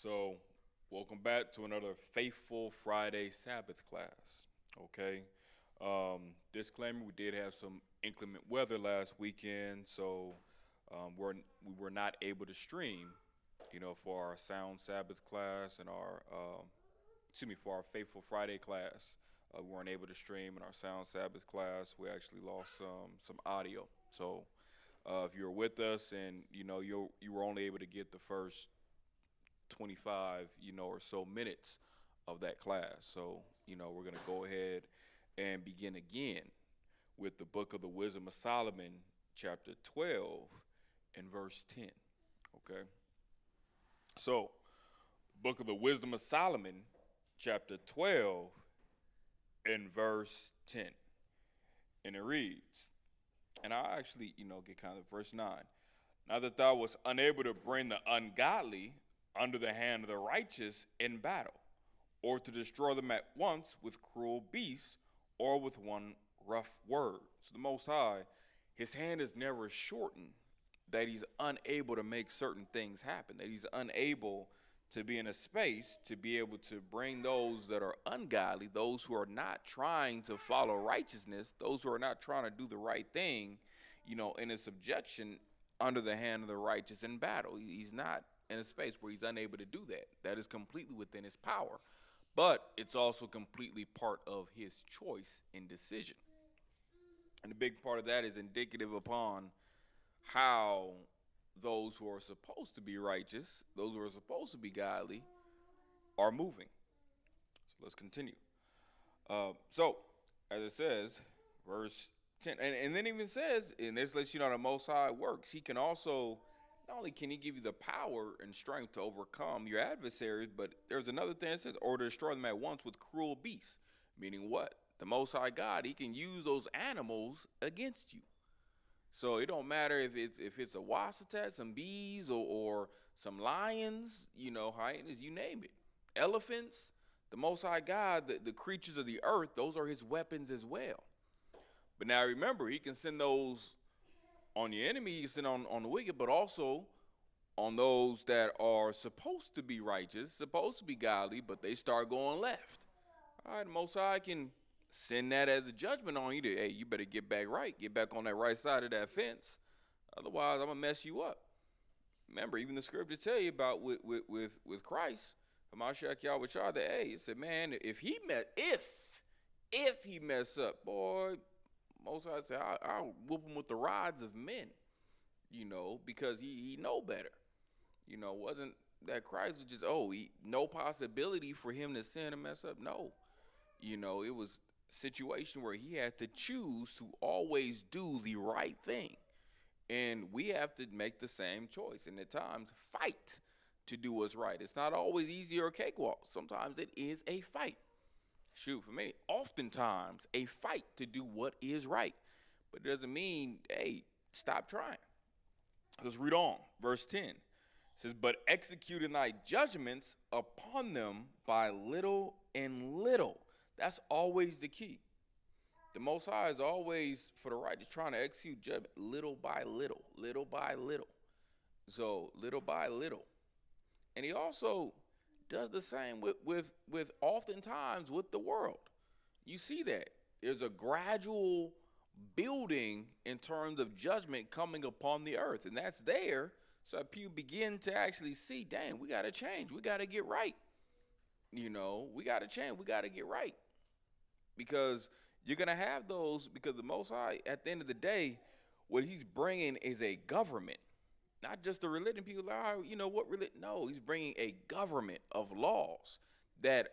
So, welcome back to another Faithful Friday Sabbath Class. Okay. Disclaimer: we did have some inclement weather last weekend, so we were not able to stream, for our Sound Sabbath class and for our Faithful Friday class. We weren't able to stream in our Sound Sabbath class. We actually lost some audio. So, if you're with us and you were only able to get the first 25, or so minutes of that class. So, we're going to go ahead and begin again with the book of the Wisdom of Solomon, chapter 12 and verse 10. Okay? So, book of the Wisdom of Solomon, chapter 12 and verse 10. And it reads, and I actually, get kind of verse 9. Now that thou wast unable to bring the ungodly under the hand of the righteous in battle, or to destroy them at once with cruel beasts, or with one rough word. So the Most High, his hand is never shortened, that he's unable to make certain things happen, that he's unable to be in a space to be able to bring those that are ungodly, those who are not trying to follow righteousness, those who are not trying to do the right thing, in a subjection under the hand of the righteous in battle. He's not in a space where he's unable to do that. That is completely within his power. But it's also completely part of his choice and decision. And a big part of that is indicative upon how those who are supposed to be righteous, those who are supposed to be godly, are moving. So let's continue. So, as it says, verse 10, and then even says, and this lets you know the Most High works. He can also, not only can he give you the power and strength to overcome your adversaries, but there's another thing that says, or to destroy them at once with cruel beasts. Meaning what? The Most High God, he can use those animals against you. So it don't matter if it's a wasp attack, some bees, or some lions, hyenas, you name it. Elephants, the Most High God, the creatures of the earth, those are his weapons as well. But now remember, he can send those on your enemy, he can send on the wicked, but also on those that are supposed to be righteous, supposed to be godly, but they start going left. All right, the Most High can send that as a judgment on you to, hey, you better get back right, get back on that right side of that fence. Otherwise, I'm going to mess you up. Remember, even the scriptures tell you about with Christ, Hamashiach Yahweh Shah, that, hey, it said, man, if he mess up, boy, Most High said, I'll whoop him with the rods of men, because he know better. Wasn't that Christ was just, no possibility for him to sin and mess up? No. It was a situation where he had to choose to always do the right thing. And we have to make the same choice, and at times fight to do what's right. It's not always easy or a cakewalk. Sometimes it is a fight. Shoot, for me, oftentimes a fight to do what is right. But it doesn't mean, hey, stop trying. Let's read on. Verse 10 says, but executing thy judgments upon them by little and little. That's always the key. The Most High is always, for the righteous, trying to execute judgment little by little, little by little. So, little by little. And he also does the same with oftentimes with the world. You see that. There's a gradual building in terms of judgment coming upon the earth. And that's there so that people begin to actually see, dang, we got to change. We got to get right. We got to change. We got to get right. Because you're going to have those, because the Most High, at the end of the day, what he's bringing is a government. Not just a religion. People are like, what religion? No, he's bringing a government of laws that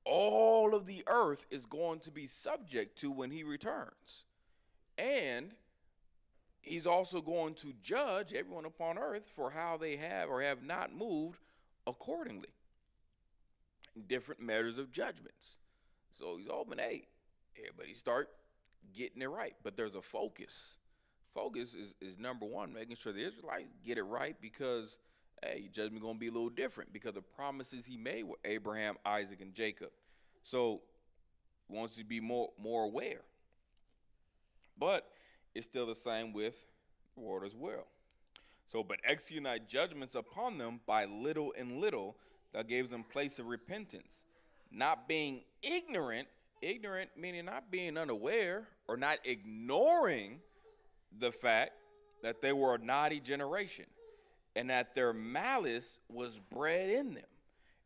all of the earth is going to be subject to when he returns. And he's also going to judge everyone upon earth for how they have or have not moved accordingly. Different measures of judgments. So he's open, hey, everybody start getting it right. But there's a focus. Focus is number one, making sure the Israelites get it right, because, hey, judgment going to be a little different because of promises he made with Abraham, Isaac, and Jacob. So he wants to be more aware. But it's still the same with the world as well. So, but execute thy judgments upon them by little and little, Thou gavest them place of repentance, not being ignorant meaning not being unaware or not ignoring the fact that they were a naughty generation and that their malice was bred in them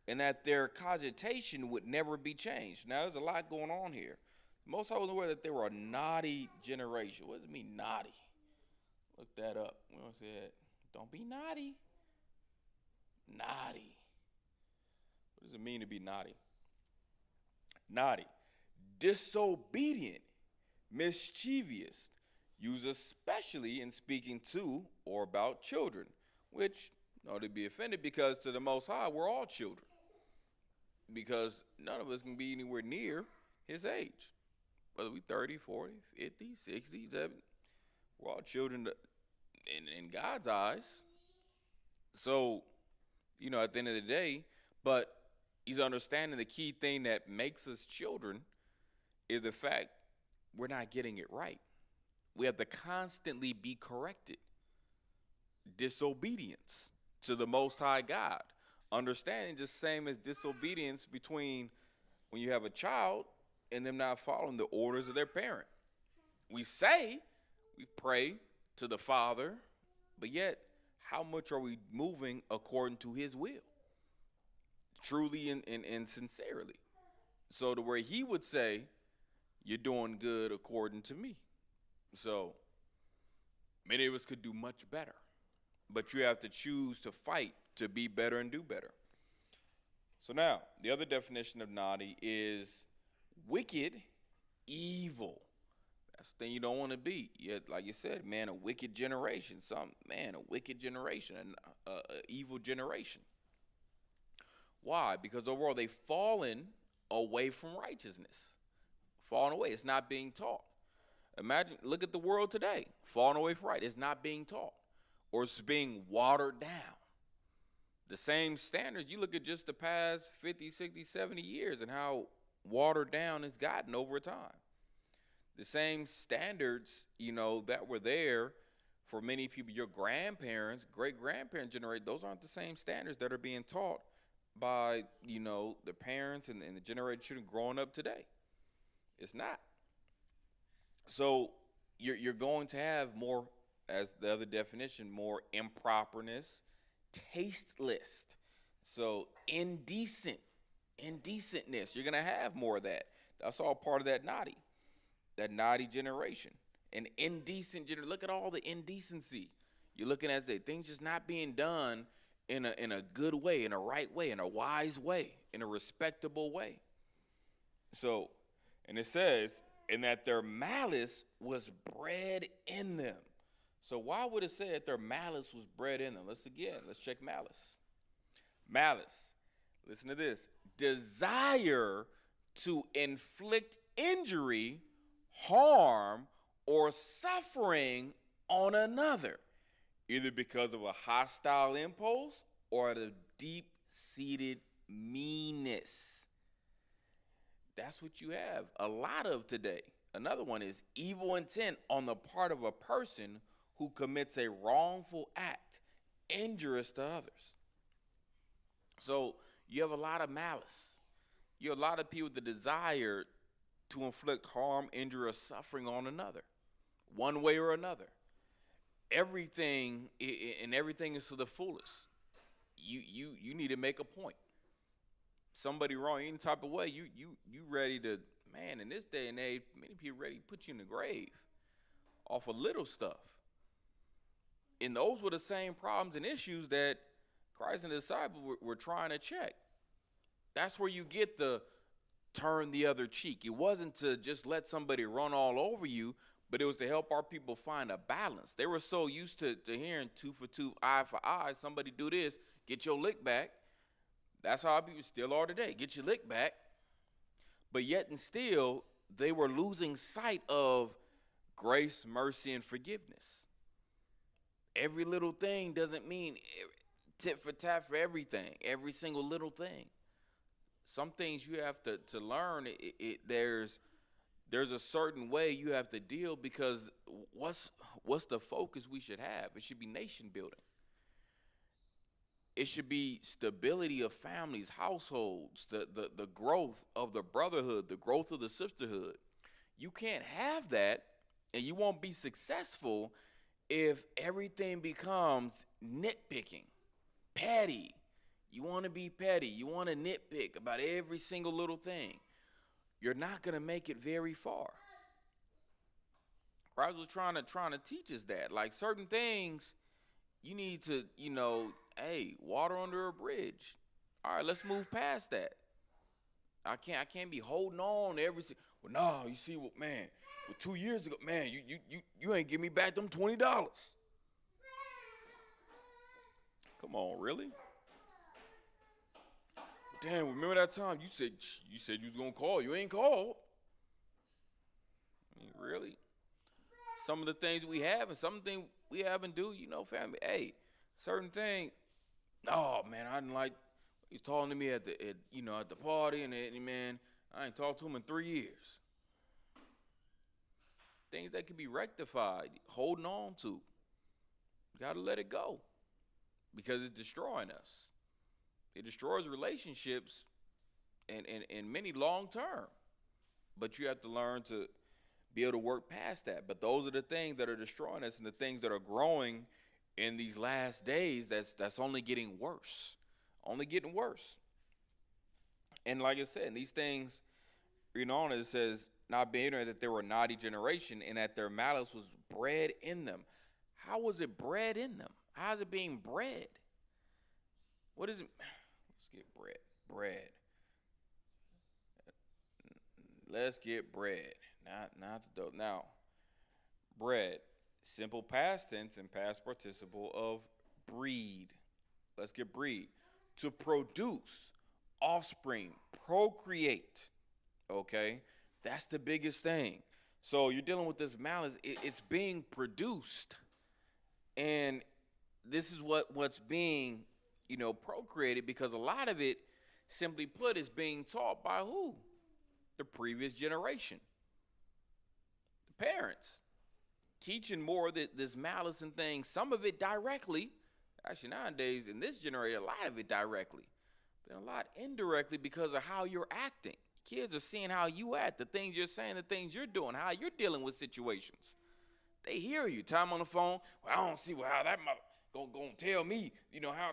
and that their cogitation would never be changed. Now, there's a lot going on here. Most I was aware that they were a naughty generation. What does it mean, naughty? Look that up. We don't say that. Don't be naughty. Naughty. What does it mean to be naughty? Naughty. Disobedient, mischievous, used especially in speaking to or about children, which, to be offended because to the Most High, we're all children. Because none of us can be anywhere near his age. Whether we 30, 40, 50, 60, 70, we're all children in God's eyes. So, at the end of the day, but he's understanding the key thing that makes us children is the fact we're not getting it right. We have to constantly be corrected. Disobedience to the Most High God. Understanding just same as disobedience between when you have a child and them not following the orders of their parent. We say we pray to the Father, but yet how much are we moving according to his will? Truly and sincerely. So to where he would say, you're doing good according to me. So many of us could do much better, but you have to choose to fight to be better and do better. So now, the other definition of naughty is wicked, evil. That's the thing you don't want to be. Like you said, man, a wicked generation. A wicked generation, an evil generation. Why? Because overall they've fallen away from righteousness. Fallen away. It's not being taught. Look at the world today. Falling away from right. It's not being taught. Or it's being watered down. The same standards, you look at just the past 50, 60, 70 years and how watered down it's gotten over time. The same standards, that were there for many people, your grandparents, great-grandparents generation, those aren't the same standards that are being taught by, the parents and the generated children growing up today. It's not. So you're going to have more, as the other definition, more improperness, tasteless. So indecentness. You're going to have more of that. That's all part of that naughty generation. An indecent generation. Look at all the indecency. You're looking at the things just not being done in a good way, in a right way, in a wise way, in a respectable way. So, and it says, and that their malice was bred in them. So why would it say that their malice was bred in them? Let's check malice. Malice, listen to this. Desire to inflict injury, harm, or suffering on another, either because of a hostile impulse or out of deep-seated meanness. That's what you have a lot of today. Another one is evil intent on the part of a person who commits a wrongful act, injurious to others. So you have a lot of malice. You have a lot of people with the desire to inflict harm, injury, or suffering on another, one way or another. Everything is to the fullest. You need to make a point. Somebody wrong any type of way, you ready to, man, in this day and age, many people ready to put you in the grave off of little stuff. And those were the same problems and issues that Christ and the disciples were trying to check. That's where you get the turn the other cheek. It wasn't to just let somebody run all over you, but it was to help our people find a balance. They were so used to hearing 2 for 2, eye for eye. Somebody do this, get your lick back. That's how people still are today. Get your lick back. But yet and still, they were losing sight of grace, mercy, and forgiveness. Every little thing doesn't mean tit for tat for everything, every single little thing. Some things you have to learn. There's a certain way you have to deal, because what's the focus we should have? It should be nation building. It should be stability of families, households, the growth of the brotherhood, the growth of the sisterhood. You can't have that, and you won't be successful if everything becomes nitpicking, petty. You want to be petty. You want to nitpick about every single little thing. You're not going to make it very far. Christ was trying to teach us that. Like certain things, you need to, hey, water under a bridge. All right, let's move past that. I can't be holding on to every. Well, no, you see what, man? Well, 2 years ago, man, you ain't give me back them $20. Come on, really? Damn, remember that time you said you was gonna call? You ain't called. I mean, really? Some of the things we have and some things we haven't do, family. Hey, certain thing. No, man, I didn't like. He's talking to me at the party, and man, I ain't talked to him in 3 years. Things that can be rectified, holding on to. You gotta let it go because it's destroying us. It destroys relationships and many long term. But you have to learn to be able to work past that. But those are the things that are destroying us and the things that are growing in these last days that's only getting worse. Only getting worse. And like I said, these things, it says, not being ignorant that they were a naughty generation and that their malice was bred in them. How was it bred in them? How is it being bred? What is it? Let's get bread. Bread. Let's get bread. Not the dough. Now, bread. Simple past tense and past participle of breed. Let's get breed. To produce, offspring, procreate. Okay? That's the biggest thing. So you're dealing with this malice. It's being produced. And this is what's being, procreated, because a lot of it, simply put, is being taught by who? The previous generation. The parents. Teaching more of this malice and things, some of it directly. Actually, nowadays, in this generation, a lot of it directly. But a lot indirectly because of how you're acting. Kids are seeing how you act, the things you're saying, the things you're doing, how you're dealing with situations. They hear you. Time on the phone. Well, I don't see how that mother gonna tell me, how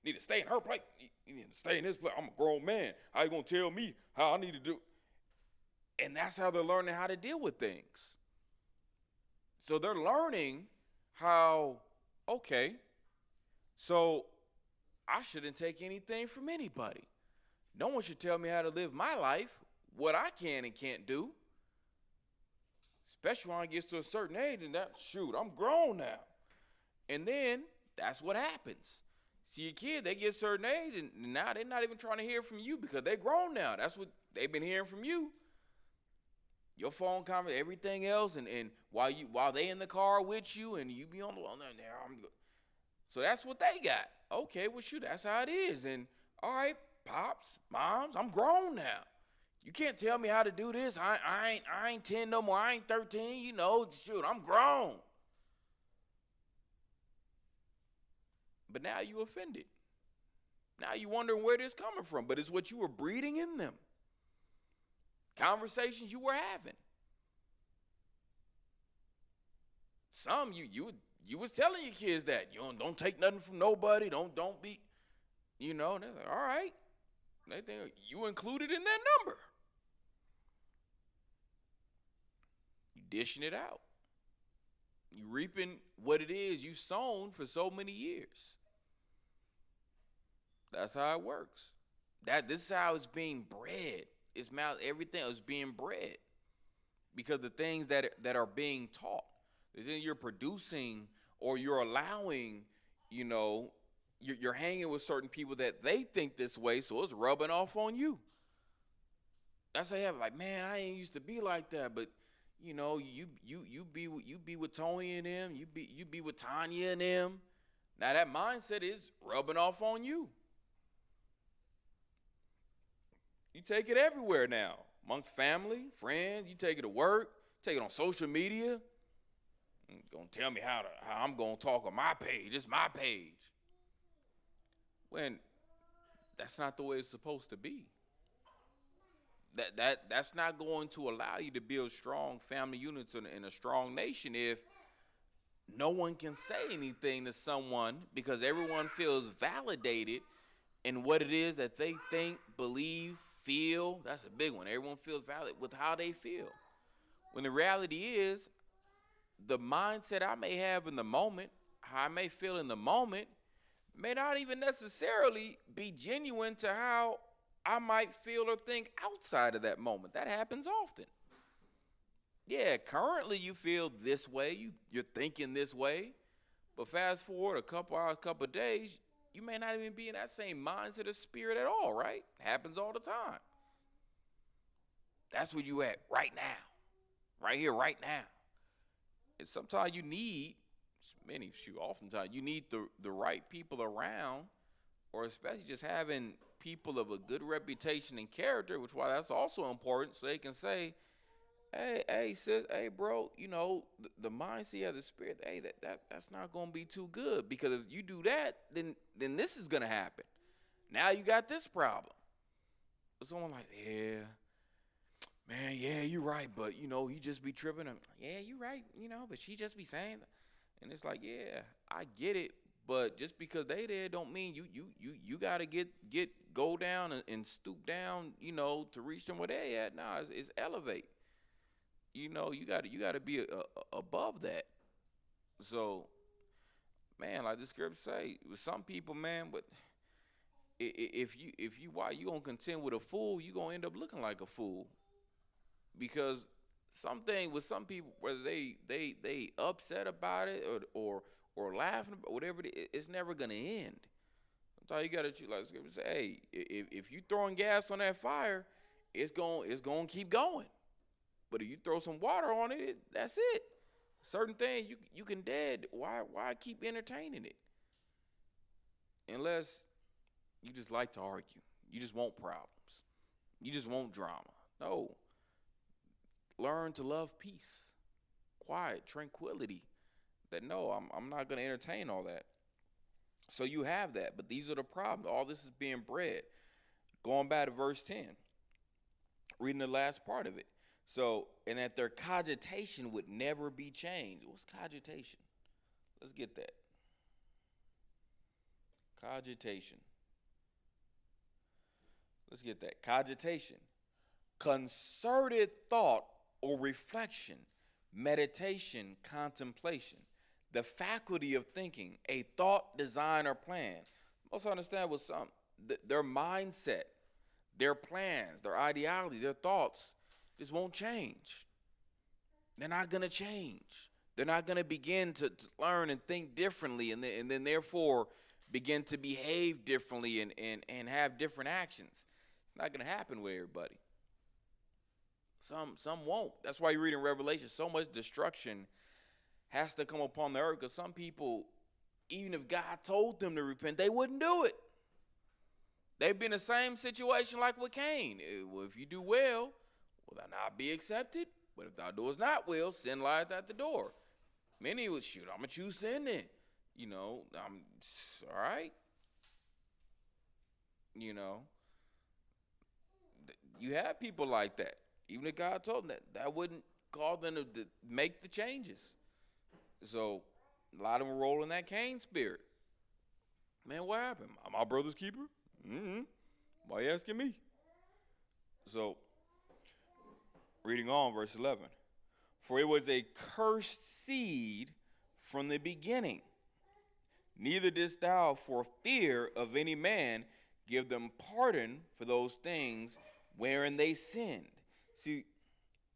need to stay in her place. You need to stay in this place. I'm a grown man. How you gonna tell me how I need to do? And that's how they're learning how to deal with things. So they're learning how, okay, so I shouldn't take anything from anybody. No one should tell me how to live my life, what I can and can't do. Especially when I get to a certain age and I'm grown now. And then that's what happens. See, your kid, they get a certain age and now they're not even trying to hear from you because they're grown now. That's what they've been hearing from you. Your phone conversation, everything else, and while they in the car with you and you be on the there. So that's what they got. Okay, well shoot, that's how it is. And all right, pops, moms, I'm grown now. You can't tell me how to do this. I ain't 10 no more. I ain't 13. Shoot, I'm grown. But now you offended. Now you wondering where this coming from. But it's what you were breeding in them. Conversations you were having. Some you was telling your kids that don't take nothing from nobody. Don't be, and they're like, all right. They think you included in that number. You dishing it out. You reaping what it is you sown for so many years. That's how it works. This is how it's being bred. Everything is being bred because the things that are being taught, then you're producing or you're allowing, you're hanging with certain people that they think this way, so it's rubbing off on you. That's how you have it. Like, man, I ain't used to be like that, but you be with Tony and them, you be with Tanya and them. Now that mindset is rubbing off on you. You take it everywhere now, amongst family, friends. You take it to work, take it on social media. You're gonna tell me how I'm gonna talk on my page. It's my page. when that's not the way it's supposed to be. That's not going to allow you to build strong family units in a strong nation if no one can say anything to someone because everyone feels validated in what it is that they think, believe, feel. That's a big one. Everyone feels valid with how they feel. When the reality is, the mindset I may have in the moment, how I may feel in the moment, may not even necessarily be genuine to how I might feel or think outside of that moment. That happens often. Yeah, currently you feel this way, you're thinking this way, but fast forward a couple hours, couple of days, you may not even be in that same mindset or spirit at all, right? Happens all the time. That's where you at right now, right here, right now. And sometimes you need, oftentimes you need the right people around, or especially just having people of a good reputation and character, which why that's also important, so they can say, hey, sis, hey, bro, the mindset of the spirit, hey, that's not gonna be too good because if you do that, then this is gonna happen. Now you got this problem. Someone like, yeah, man, yeah, you're right, but he just be tripping. Yeah, you're right, but she just be saying that. And it's like, yeah, I get it, but just because they there don't mean you gotta go down and stoop down, to reach them where they at. Nah, it's elevate. You gotta be above that. So, man, like the scripture say, with some people, man, but if you why you gonna contend with a fool, you gonna end up looking like a fool. Because something with some people, whether they upset about it or laughing about whatever it's never gonna end. Sometimes you gotta treat like the scripture say, hey, if you throwing gas on that fire, it's gonna keep going. But if you throw some water on it, that's it. Certain things you can dead. Why keep entertaining it? Unless you just like to argue. You just want problems. You just want drama. No. Learn to love peace, quiet, tranquility. That no, I'm not going to entertain all that. So you have that, but these are the problems. All this is being bred. Going back to verse 10, reading the last part of it. So, and that their cogitation would never be changed. What's cogitation? Let's get that. Cogitation. Let's get that. Cogitation. Concerted thought or reflection, meditation, contemplation. The faculty of thinking, a thought, design, or plan. Most understand with some, their mindset, their plans, their ideology, their thoughts, this won't change. They're not going to change. They're not going to begin to learn and think differently and then therefore begin to behave differently and have different actions. It's not going to happen with everybody. Some won't. That's why you read in Revelation, so much destruction has to come upon the earth because some people, even if God told them to repent, they wouldn't do it. They've been in the same situation like with Cain. Well, if you do well, will thou not be accepted? But if thou doest not well, sin lieth at the door. Many would shoot. I'm going to choose sin then. I'm all right. You have people like that. Even if God told them that wouldn't cause them to make the changes. So a lot of them roll in that Cain spirit. Man, what happened? Am I my brother's keeper? Mm-hmm. Why are you asking me? So, reading on, verse 11. For it was a cursed seed from the beginning. Neither didst thou, for fear of any man, give them pardon for those things wherein they sinned. See,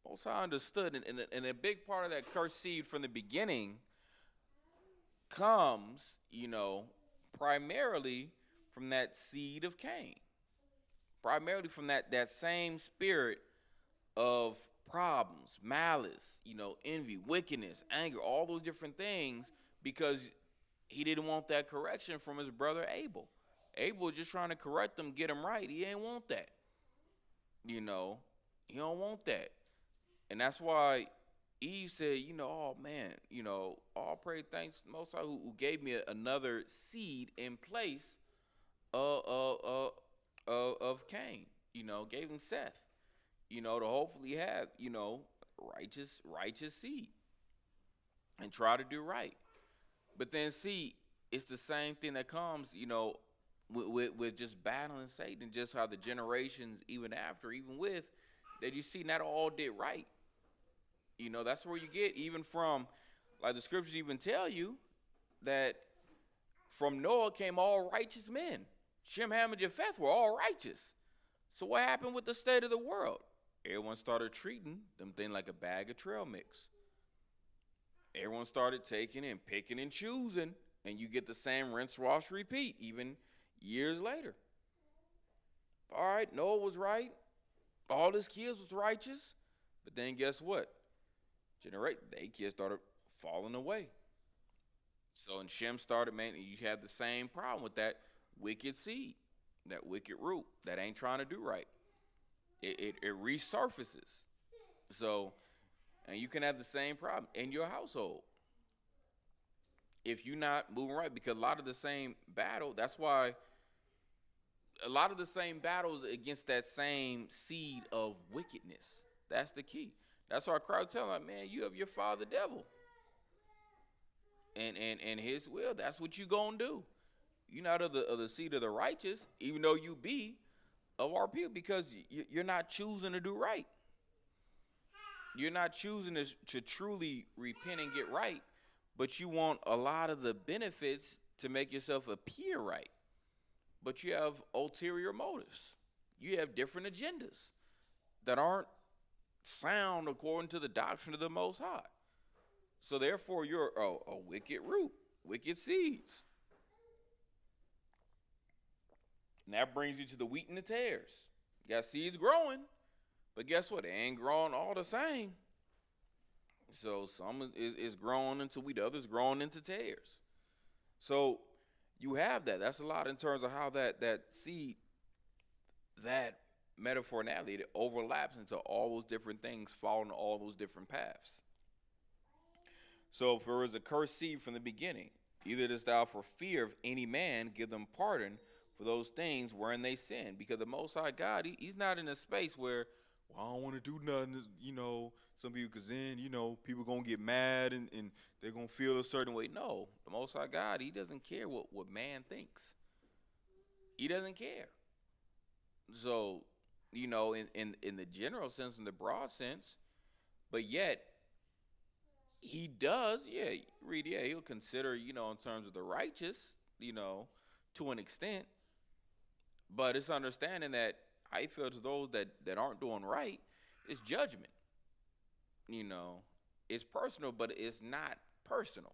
Most High understood, and a big part of that cursed seed from the beginning comes, primarily from that seed of Cain. Primarily from that same spirit of problems, malice, envy, wickedness, anger, all those different things, because he didn't want that correction from his brother Abel. Abel was just trying to correct him, get him right. He ain't want that. He don't want that. And that's why Eve said, oh man, all praise thanks Most High who gave me another seed in place of Cain. Gave him Seth. To hopefully have righteous seed and try to do right. But then see, it's the same thing that comes, with just battling Satan, just how the generations even after, even with that you see not all did right. That's where you get even from, like the scriptures even tell you that from Noah came all righteous men. Shem, Ham, and Japheth were all righteous. So what happened with the state of the world? Everyone started treating them thing like a bag of trail mix. Everyone started taking and picking and choosing, and you get the same rinse, wash, repeat, even years later. All right, Noah was right. All his kids was righteous. But then guess what? They kids started falling away. So and Shem started, man, you have the same problem with that wicked seed, that wicked root that ain't trying to do right. It resurfaces. So, and you can have the same problem in your household if you're not moving right, because a lot of the same battle, that's why a lot of the same battles against that same seed of wickedness. That's the key. That's why Christ telling like, man, you have your father devil. And his will, that's what you gonna do. You're not of the seed of the righteous, even though you be of our people, because you're not choosing to do right. You're not choosing to truly repent and get right, but you want a lot of the benefits to make yourself appear right. But you have ulterior motives. You have different agendas that aren't sound according to the doctrine of the Most High. So therefore, you're a wicked root, wicked seeds. And that brings you to the wheat and the tares. You got seeds growing, but guess what? They ain't growing all the same. So some is growing into wheat, others growing into tares. So you have that. That's a lot in terms of how that seed, that metaphor analogy, it overlaps into all those different things, following all those different paths. So if there is a cursed seed from the beginning, either dost thou for fear of any man give them pardon for those things wherein they sin. Because the Most High God, he's not in a space where, well, I don't want to do nothing, some people, because then, people going to get mad and they're going to feel a certain way. No, the Most High God, he doesn't care what man thinks. He doesn't care. So, in the general sense, in the broad sense, but yet, he does, he'll consider, in terms of the righteous, to an extent. But it's understanding that I feel to those that aren't doing right, it's judgment. It's personal, but it's not personal.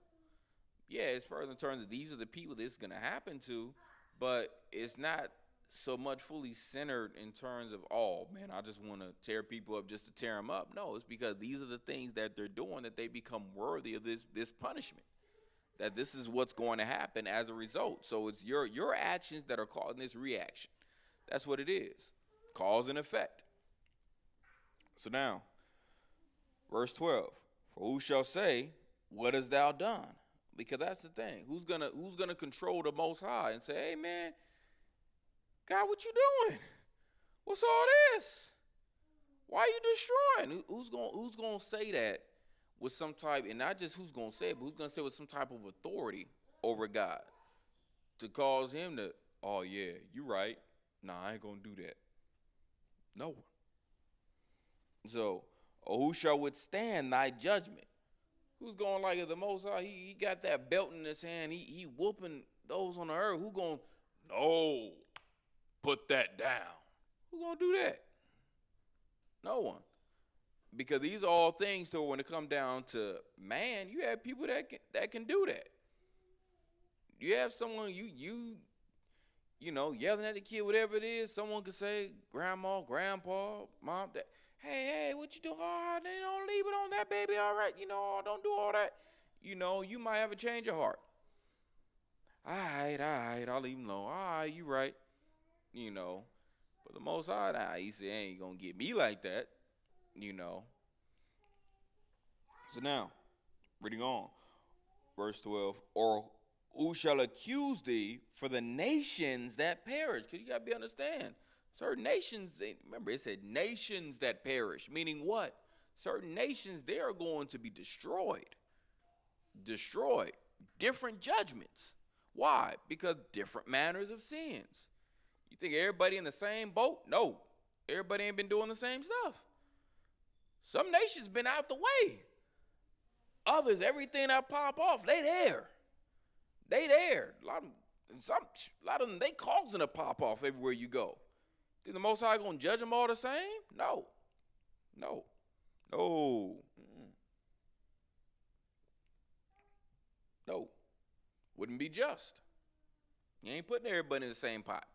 Yeah, it's personal in terms of these are the people this is going to happen to, but it's not so much fully centered in terms of, oh, man, I just want to tear people up just to tear them up. No, it's because these are the things that they're doing that they become worthy of this punishment, that this is what's going to happen as a result. So it's your actions that are causing this reaction. That's what it is, cause and effect. So now, verse 12, for who shall say, what hast thou done? Because that's the thing. Who's gonna control the Most High and say, hey, man, God, what you doing? What's all this? Why are you destroying? Who's gonna say that with some type, and not just who's gonna say it, but who's gonna say it with some type of authority over God to cause him to, oh yeah, you right. Nah, I ain't gonna do that. No one. So, who shall withstand thy judgment? Who's going like the Most High? He got that belt in his hand. He whooping those on the earth. Who going, no, put that down? Who gonna do that? No one. Because these are all things, so when it come down to man, you have people that can do that. You have someone yelling at the kid, whatever it is. Someone could say, grandma, grandpa, mom, dad, hey, what you doing? Oh, they don't leave it on that baby, all right. Don't do all that. You might have a change of heart. All right, I'll leave him alone. All right, you right. But the Most High, he said, ain't gonna get me like that. So now, reading on, verse 12, or who shall accuse thee for the nations that perish? Because you got to understand, certain nations, remember it said nations that perish, meaning what? Certain nations, they are going to be destroyed. Destroyed. Different judgments. Why? Because different manners of sins. You think everybody in the same boat? No. Everybody ain't been doing the same stuff. Some nations been out the way. Others, everything that pop off, they there. They there. A lot of them, they causing a pop off everywhere you go. Think the Most High gonna judge them all the same? No. No. No. No. Wouldn't be just. You ain't putting everybody in the same pot.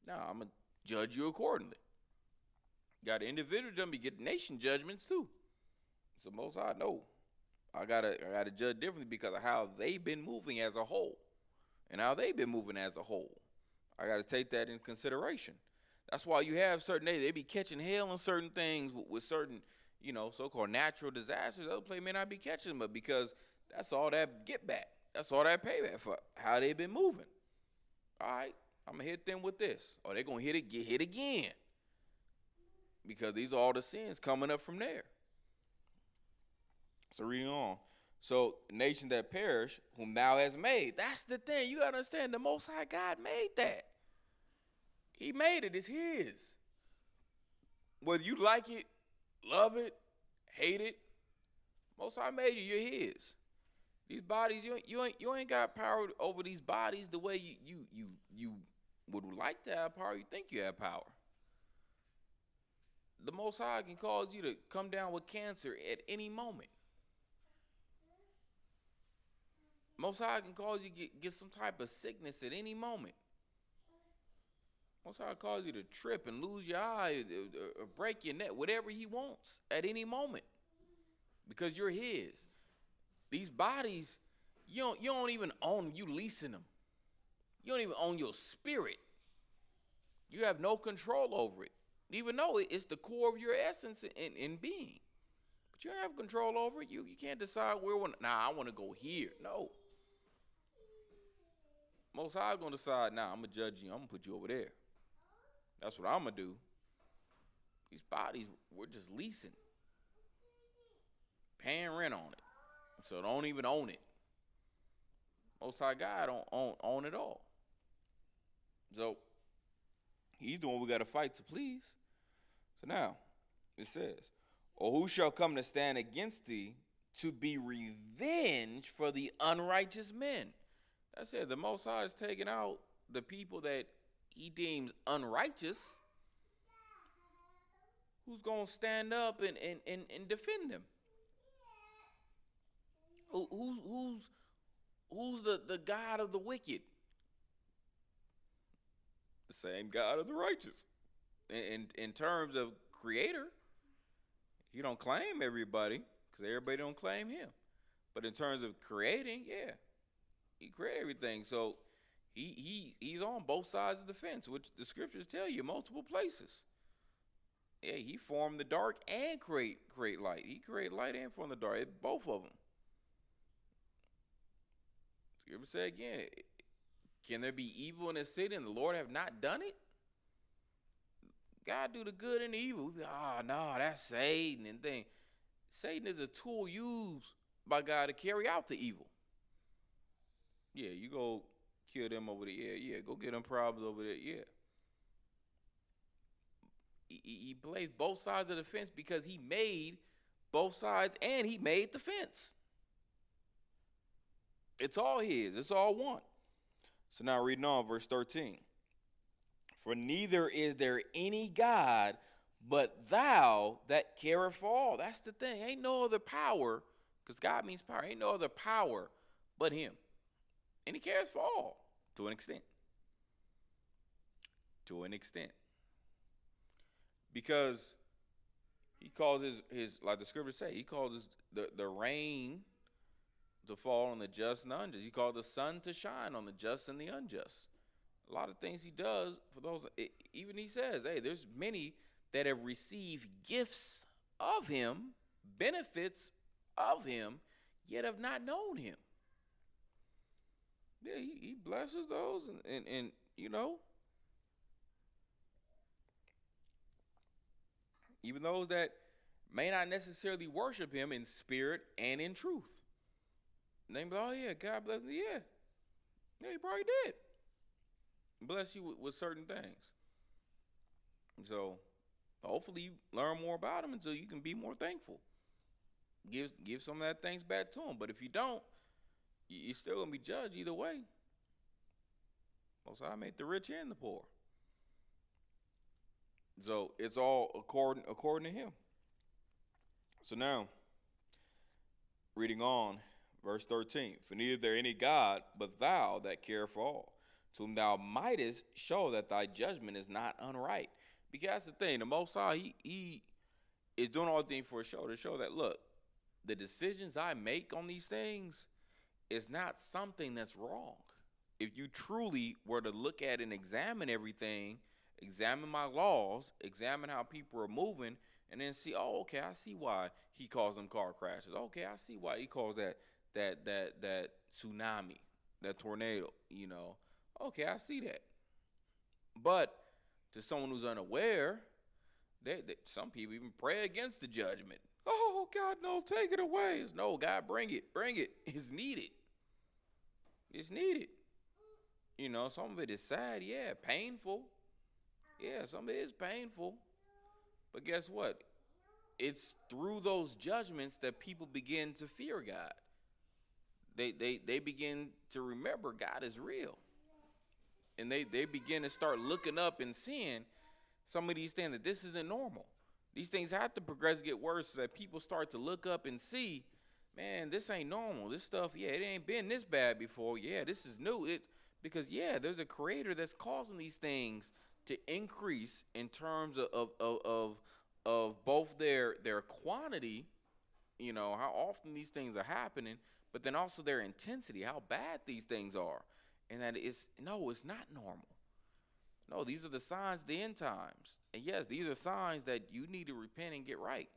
No, I'm gonna judge you accordingly. Got individuals done be getting nation judgments too. So Most High, no. I gotta judge differently because of how they've been moving as a whole. And how they've been moving as a whole. I gotta take that in consideration. That's why you have certain they be catching hell on certain things with certain, so-called natural disasters. Other places may not be catching them, but because that's all that get back. That's all that payback for how they've been moving. All right, I'm gonna hit them with this. Or they're gonna get hit again. Because these are all the sins coming up from there. So reading on. So nation that perish, whom thou hast made. That's the thing. You gotta understand, the Most High God made that. He made it. It's his. Whether you like it, love it, hate it, Most High made you. You're his. These bodies, you ain't got power over these bodies the way you would like to have power. You think you have power. The Most High can cause you to come down with cancer at any moment. Most High can cause you to get some type of sickness at any moment. Most High cause you to trip and lose your eye or break your neck, whatever he wants at any moment. Because you're his. These bodies, you don't even own them. You leasing them. You don't even own your spirit. You have no control over it. Even though it's the core of your essence in being. But you don't have control over it. You can't decide where, I want to go here. No. Most High going to decide, I'm going to judge you. I'm going to put you over there. That's what I'm going to do. These bodies, we're just leasing. Paying rent on it. So don't even own it. Most High God don't own it all. So he's the one we got to fight to please. So now it says, or who shall come to stand against thee to be revenged for the unrighteous men? That's it. The Most High is taking out the people that he deems unrighteous. Who's going to stand up and defend them? Who's the God of the wicked? The same God of the righteous. In terms of creator, he don't claim everybody because everybody don't claim him. But in terms of creating, yeah, he created everything. So he's on both sides of the fence, which the scriptures tell you multiple places. Yeah, he formed the dark and create light. He created light and formed the dark, both of them. Scripture say again, can there be evil in a city and the Lord have not done it? God do the good and the evil. We be, no, that's Satan and thing. Satan is a tool used by God to carry out the evil. Yeah, you go kill them over there. Yeah, go get them problems over there. Yeah. He plays both sides of the fence because he made both sides and he made the fence. It's all his. It's all one. So now reading on verse 13. For neither is there any God but thou that careth for all. That's the thing. Ain't no other power, because God means power. Ain't no other power but him. And he cares for all to an extent. To an extent. Because he calls his like the scriptures say, he calls the rain to fall on the just and the unjust. He called the sun to shine on the just and the unjust. A lot of things he does for those, even he says, hey, there's many that have received gifts of him, benefits of him, yet have not known him. Yeah, he blesses those, and you know, even those that may not necessarily worship him in spirit and in truth. And they be, oh yeah, God bless me. Yeah, yeah, he probably did bless you with certain things. So hopefully you learn more about him until you can be more thankful. Give some of that thanks back to him. But if you don't, you're still gonna be judged either way. Most High made the rich and the poor. So it's all according to him. So now, reading on, verse 13. For neither there any God but thou that care for all, to whom thou mightest show that thy judgment is not unright. Because that's the thing, the Most High, he is doing all things for a show, to show that, look, the decisions I make on these things is not something that's wrong. If you truly were to look at and examine everything, examine my laws, examine how people are moving, and then see, oh, okay, I see why he calls them car crashes. Okay, I see why he calls that tsunami, that tornado, you know. Okay, I see that. But to someone who's unaware, some people even pray against the judgment. Oh, God, no, take it away. No, God, bring it. It's needed. It's needed. You know, some of it is sad, yeah, painful. Yeah, some of it is painful. But guess what? It's through those judgments that people begin to fear God. They begin to remember God is real. And they begin to start looking up and seeing some of these things, that this isn't normal. These things have to progress, get worse, so that people start to look up and see, man, this ain't normal. This stuff, yeah, it ain't been this bad before. Yeah, this is new. Because yeah, there's a creator that's causing these things to increase in terms of both their quantity, you know, how often these things are happening, but then also their intensity, how bad these things are. And that it's not normal. No, these are the signs of the end times. And yes, these are signs that you need to repent and get right.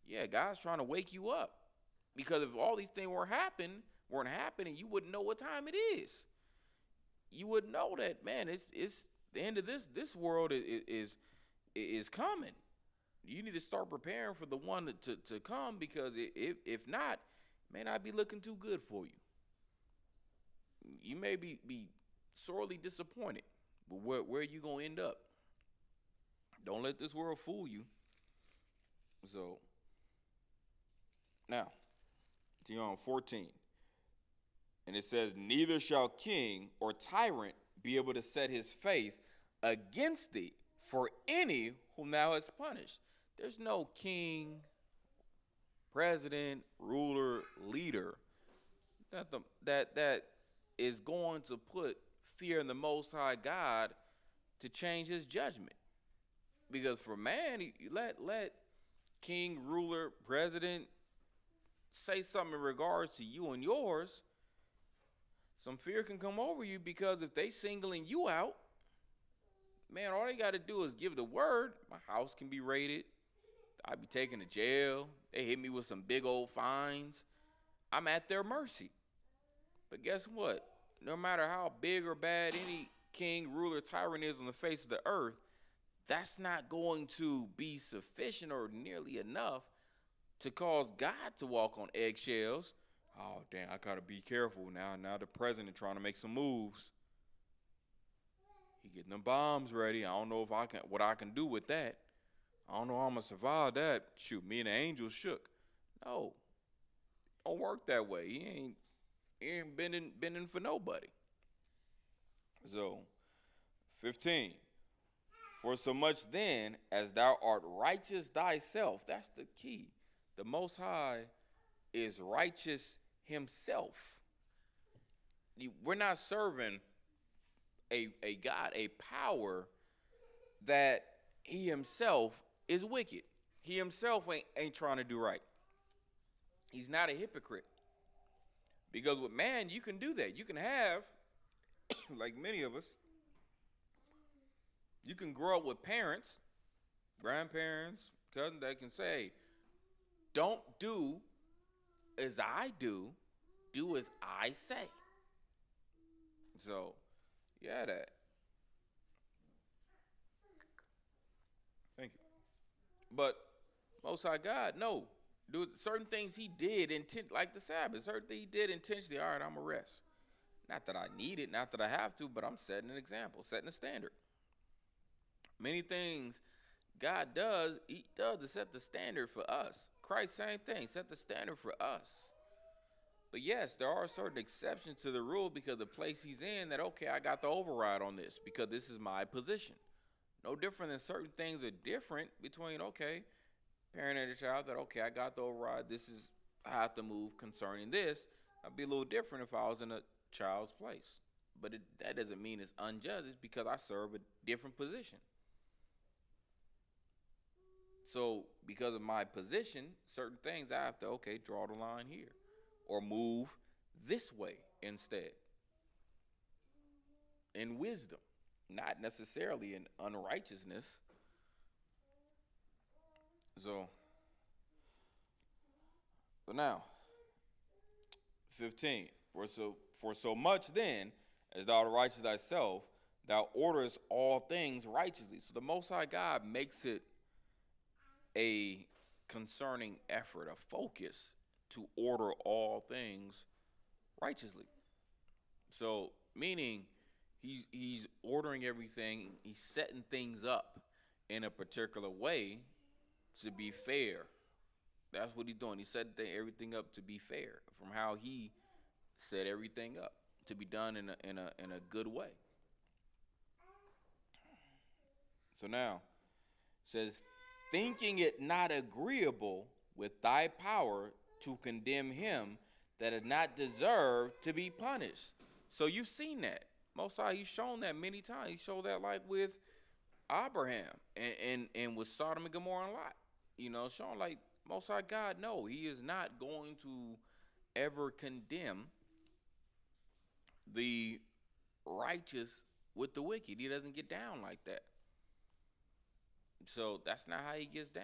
Yeah, God's trying to wake you up. Because if all these things weren't happening, you wouldn't know what time it is. You wouldn't know that, man, it's the end of this world is coming. You need to start preparing for the one to come, because if not, it may not be looking too good for you. You may be sorely disappointed. But where you gonna end up? Don't let this world fool you. So now, on 14, and it says, neither shall king or tyrant be able to set his face against thee for any whom thou hast punished. There's no king, president, ruler, leader that is going to put fear in the Most High God to change his judgment. Because for man, let king, ruler, president say something in regards to you and yours, some fear can come over you, because if they singling you out, man, all they got to do is give the word. My house can be raided. I'd be taken to jail. They hit me with some big old fines. I'm at their mercy. But guess what? No matter how big or bad any king, ruler, tyrant is on the face of the earth, that's not going to be sufficient or nearly enough to cause God to walk on eggshells. Oh, damn, I got to be careful now. Now the president trying to make some moves. He getting them bombs ready. I don't know what I can do with that. I don't know how I'm going to survive that. Shoot, me and the angels shook. No, don't work that way. He ain't bending for nobody. So, 15. For so much then as thou art righteous thyself, that's the key. The Most High is righteous himself. We're not serving a God, a power that he himself is wicked. He himself ain't trying to do right. He's not a hypocrite. Because with man, you can do that. You can have, like many of us, you can grow up with parents, grandparents, cousins that can say, don't do as I do as I say. So, yeah, that. Thank you. But Most High God, no. Do certain things he did like the Sabbath. Certain things he did intentionally. All right, I'm gonna rest. Not that I need it, not that I have to, but I'm setting an example, setting a standard. Many things God does, he does to set the standard for us. Christ, same thing, set the standard for us. But yes, there are certain exceptions to the rule because the place he's in that, okay, I got the override on this because this is my position. No different than certain things are different between, okay, parent and a child that, okay, I got the override. This is, I have to move concerning this. I'd be a little different if I was in a child's place. But that doesn't mean it's unjust. It's because I serve a different position. So because of my position, certain things I have to, okay, draw the line here or move this way instead in wisdom, not necessarily in unrighteousness. So, but now, 15. For so much then, as thou art righteous thyself, thou orderest all things righteously. So the Most High God makes it a concerning effort, a focus to order all things righteously. So meaning he's ordering everything, he's setting things up in a particular way to be fair. That's what he's doing. He's setting everything up to be fair from how he set everything up to be done in a good way. So now it says, thinking it not agreeable with thy power to condemn him that had not deserved to be punished. So you've seen that. Most High, he's shown that many times. He showed that like with Abraham and with Sodom and Gomorrah and Lot. Showing like Most High God, no, he is not going to ever condemn the righteous with the wicked. He doesn't get down like that. So that's not how he gets down.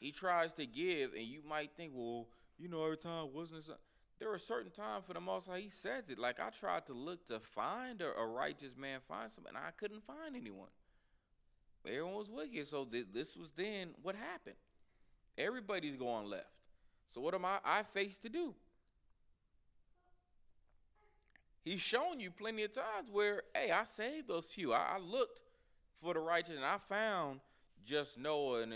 He tries to give, and you might think, well, every time wasn't it? There are certain times for the Most High he says it. Like I tried to look to find a righteous man, find someone, and I couldn't find anyone. Everyone was wicked. So this was then what happened. Everybody's going left. So what am I faced to do? He's shown you plenty of times where, hey, I saved those few. I looked for the righteous, and I found just Noah, and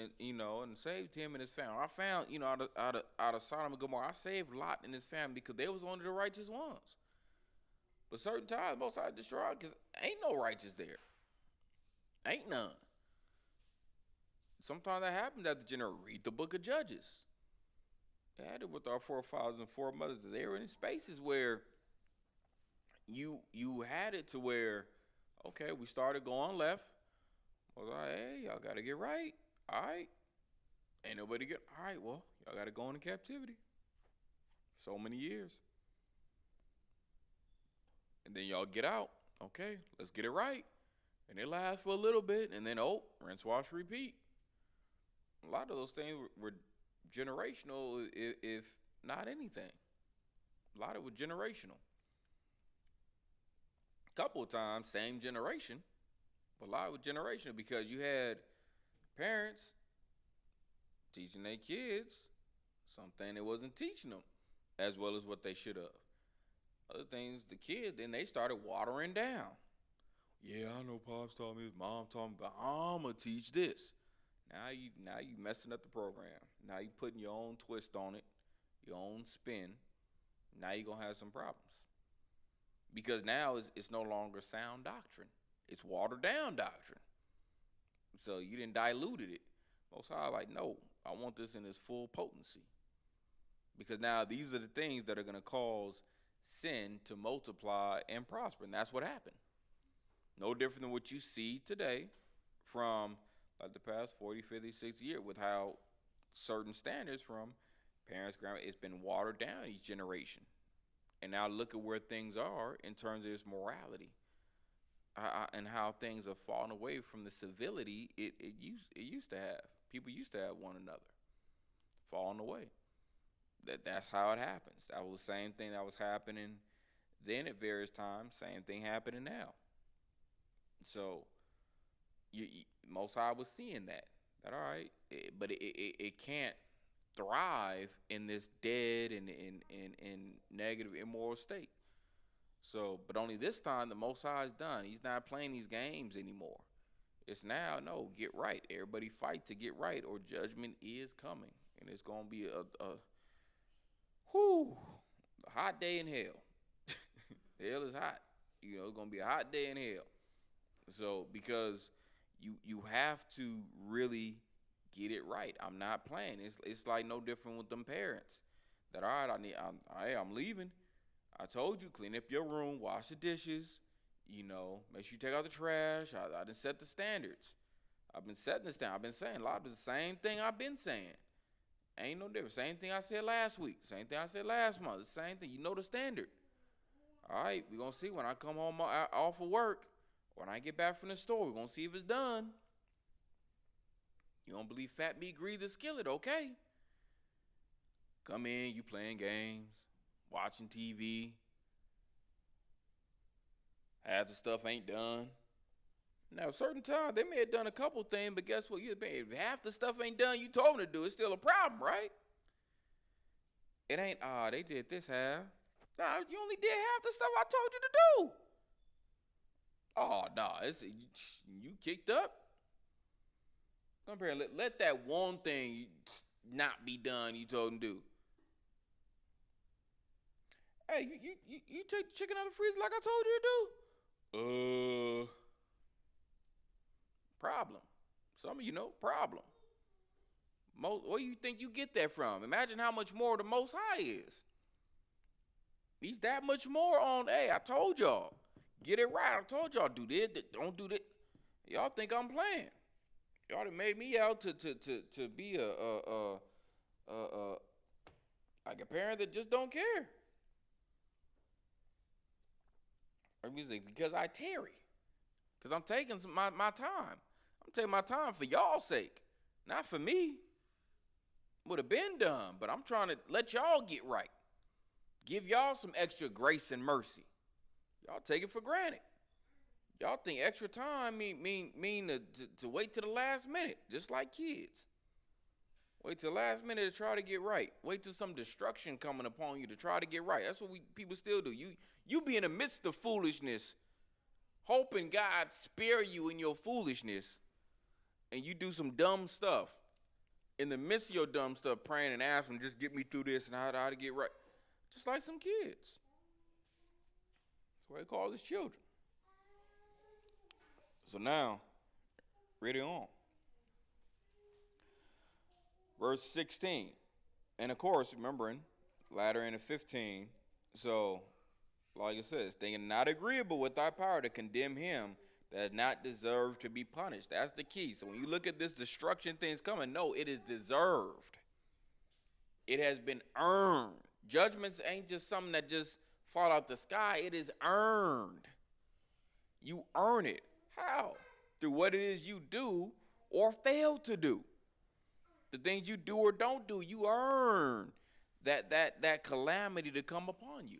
saved him and his family. I found, out of Sodom and Gomorrah, I saved Lot and his family because they was only the righteous ones. But certain times, most I destroyed because ain't no righteous there. Ain't none. Sometimes that happens at the general. Read the book of Judges. They had it with our forefathers and foremothers. They were in spaces where you had it to where, okay, we started going left. I was like, hey, y'all got to get right. All right. Ain't nobody get, all right, well, y'all got to go into captivity. So many years. And then y'all get out. Okay, let's get it right. And it lasts for a little bit. And then, rinse, wash, repeat. A lot of those things were generational, if not anything. A lot of it was generational. A couple of times, same generation. But a lot of it was generational because you had parents teaching their kids something they wasn't teaching them as well as what they should have. Other things, the kids, then they started watering down. Yeah, I know Pops taught me, Mom taught me, but I'm going to teach this. Now you messing up the program. Now you putting your own twist on it, your own spin. Now you're going to have some problems. Because now it's no longer sound doctrine. It's watered down doctrine. So you didn't diluted it. Most High like, no, I want this in its full potency. Because now these are the things that are going to cause sin to multiply and prosper. And that's what happened. No different than what you see today from like the past 40, 50, 60 years with how certain standards from parents, grandparents, it's been watered down each generation. And now look at where things are in terms of its morality and how things have fallen away from the civility it used to have. People used to have one another. Falling away. That's how it happens. That was the same thing that was happening Then at various times, same thing happening now. So Most High was seeing that. That all right, but it can't thrive in this dead and negative immoral state. So, but only this time the Most High is done. He's not playing these games anymore. It's now, no, get right. Everybody fight to get right, or judgment is coming, and it's gonna be whew, a hot day in hell. Hell is hot. It's gonna be a hot day in hell. So because you have to really get it right. I'm not playing. It's like no different with them parents. That all right, I'm leaving. I told you, clean up your room, wash the dishes, make sure you take out the trash. I done set the standards. I've been setting this down. I've been saying a lot of the same thing I've been saying. Ain't no difference. Same thing I said last week. Same thing I said last month. The same thing. You know the standard. All right, we're going to see when I come home off of work, when I get back from the store, we're going to see if it's done. You don't believe fat meat grease the skillet, okay. Come in, you playing games, watching TV. Half the stuff ain't done. Now, certain times, they may have done a couple things, but guess what? If half the stuff ain't done you told them to do, it's still a problem, right? It ain't, they did this half. Nah, you only did half the stuff I told you to do. Oh, nah, you kicked up. Come here, let that one thing not be done you told him to do. Hey, you take the chicken out of the freezer like I told you to do? Problem. Some of you know, problem. Where do you think you get that from? Imagine how much more the Most High is. He's that much more on, hey, I told y'all. Get it right. I told y'all, do this, don't do that. Y'all think I'm playing. Y'all done made me out to be like a parent that just don't care. Or music because I tarry. Because I'm taking my time. I'm taking my time for y'all's sake. Not for me. Would have been done, but I'm trying to let y'all get right. Give y'all some extra grace and mercy. Y'all take it for granted. Y'all think extra time mean to wait till the last minute, just like kids. Wait till the last minute to try to get right. Wait till some destruction coming upon you to try to get right. That's what people still do. You be in the midst of foolishness, hoping God spare you in your foolishness, and you do some dumb stuff. In the midst of your dumb stuff, praying and asking, just get me through this and how to get right. Just like some kids. That's what they call his children. So now, read it on. Verse 16. And of course, remembering, latter end of 15. So, like it says, thinking not agreeable with thy power to condemn him that not deserve to be punished. That's the key. So when you look at this destruction things coming, no, it is deserved. It has been earned. Judgments ain't just something that just fall out the sky. It is earned. You earn it. How? Through what it is you do or fail to do. The things you do or don't do, you earn that calamity to come upon you.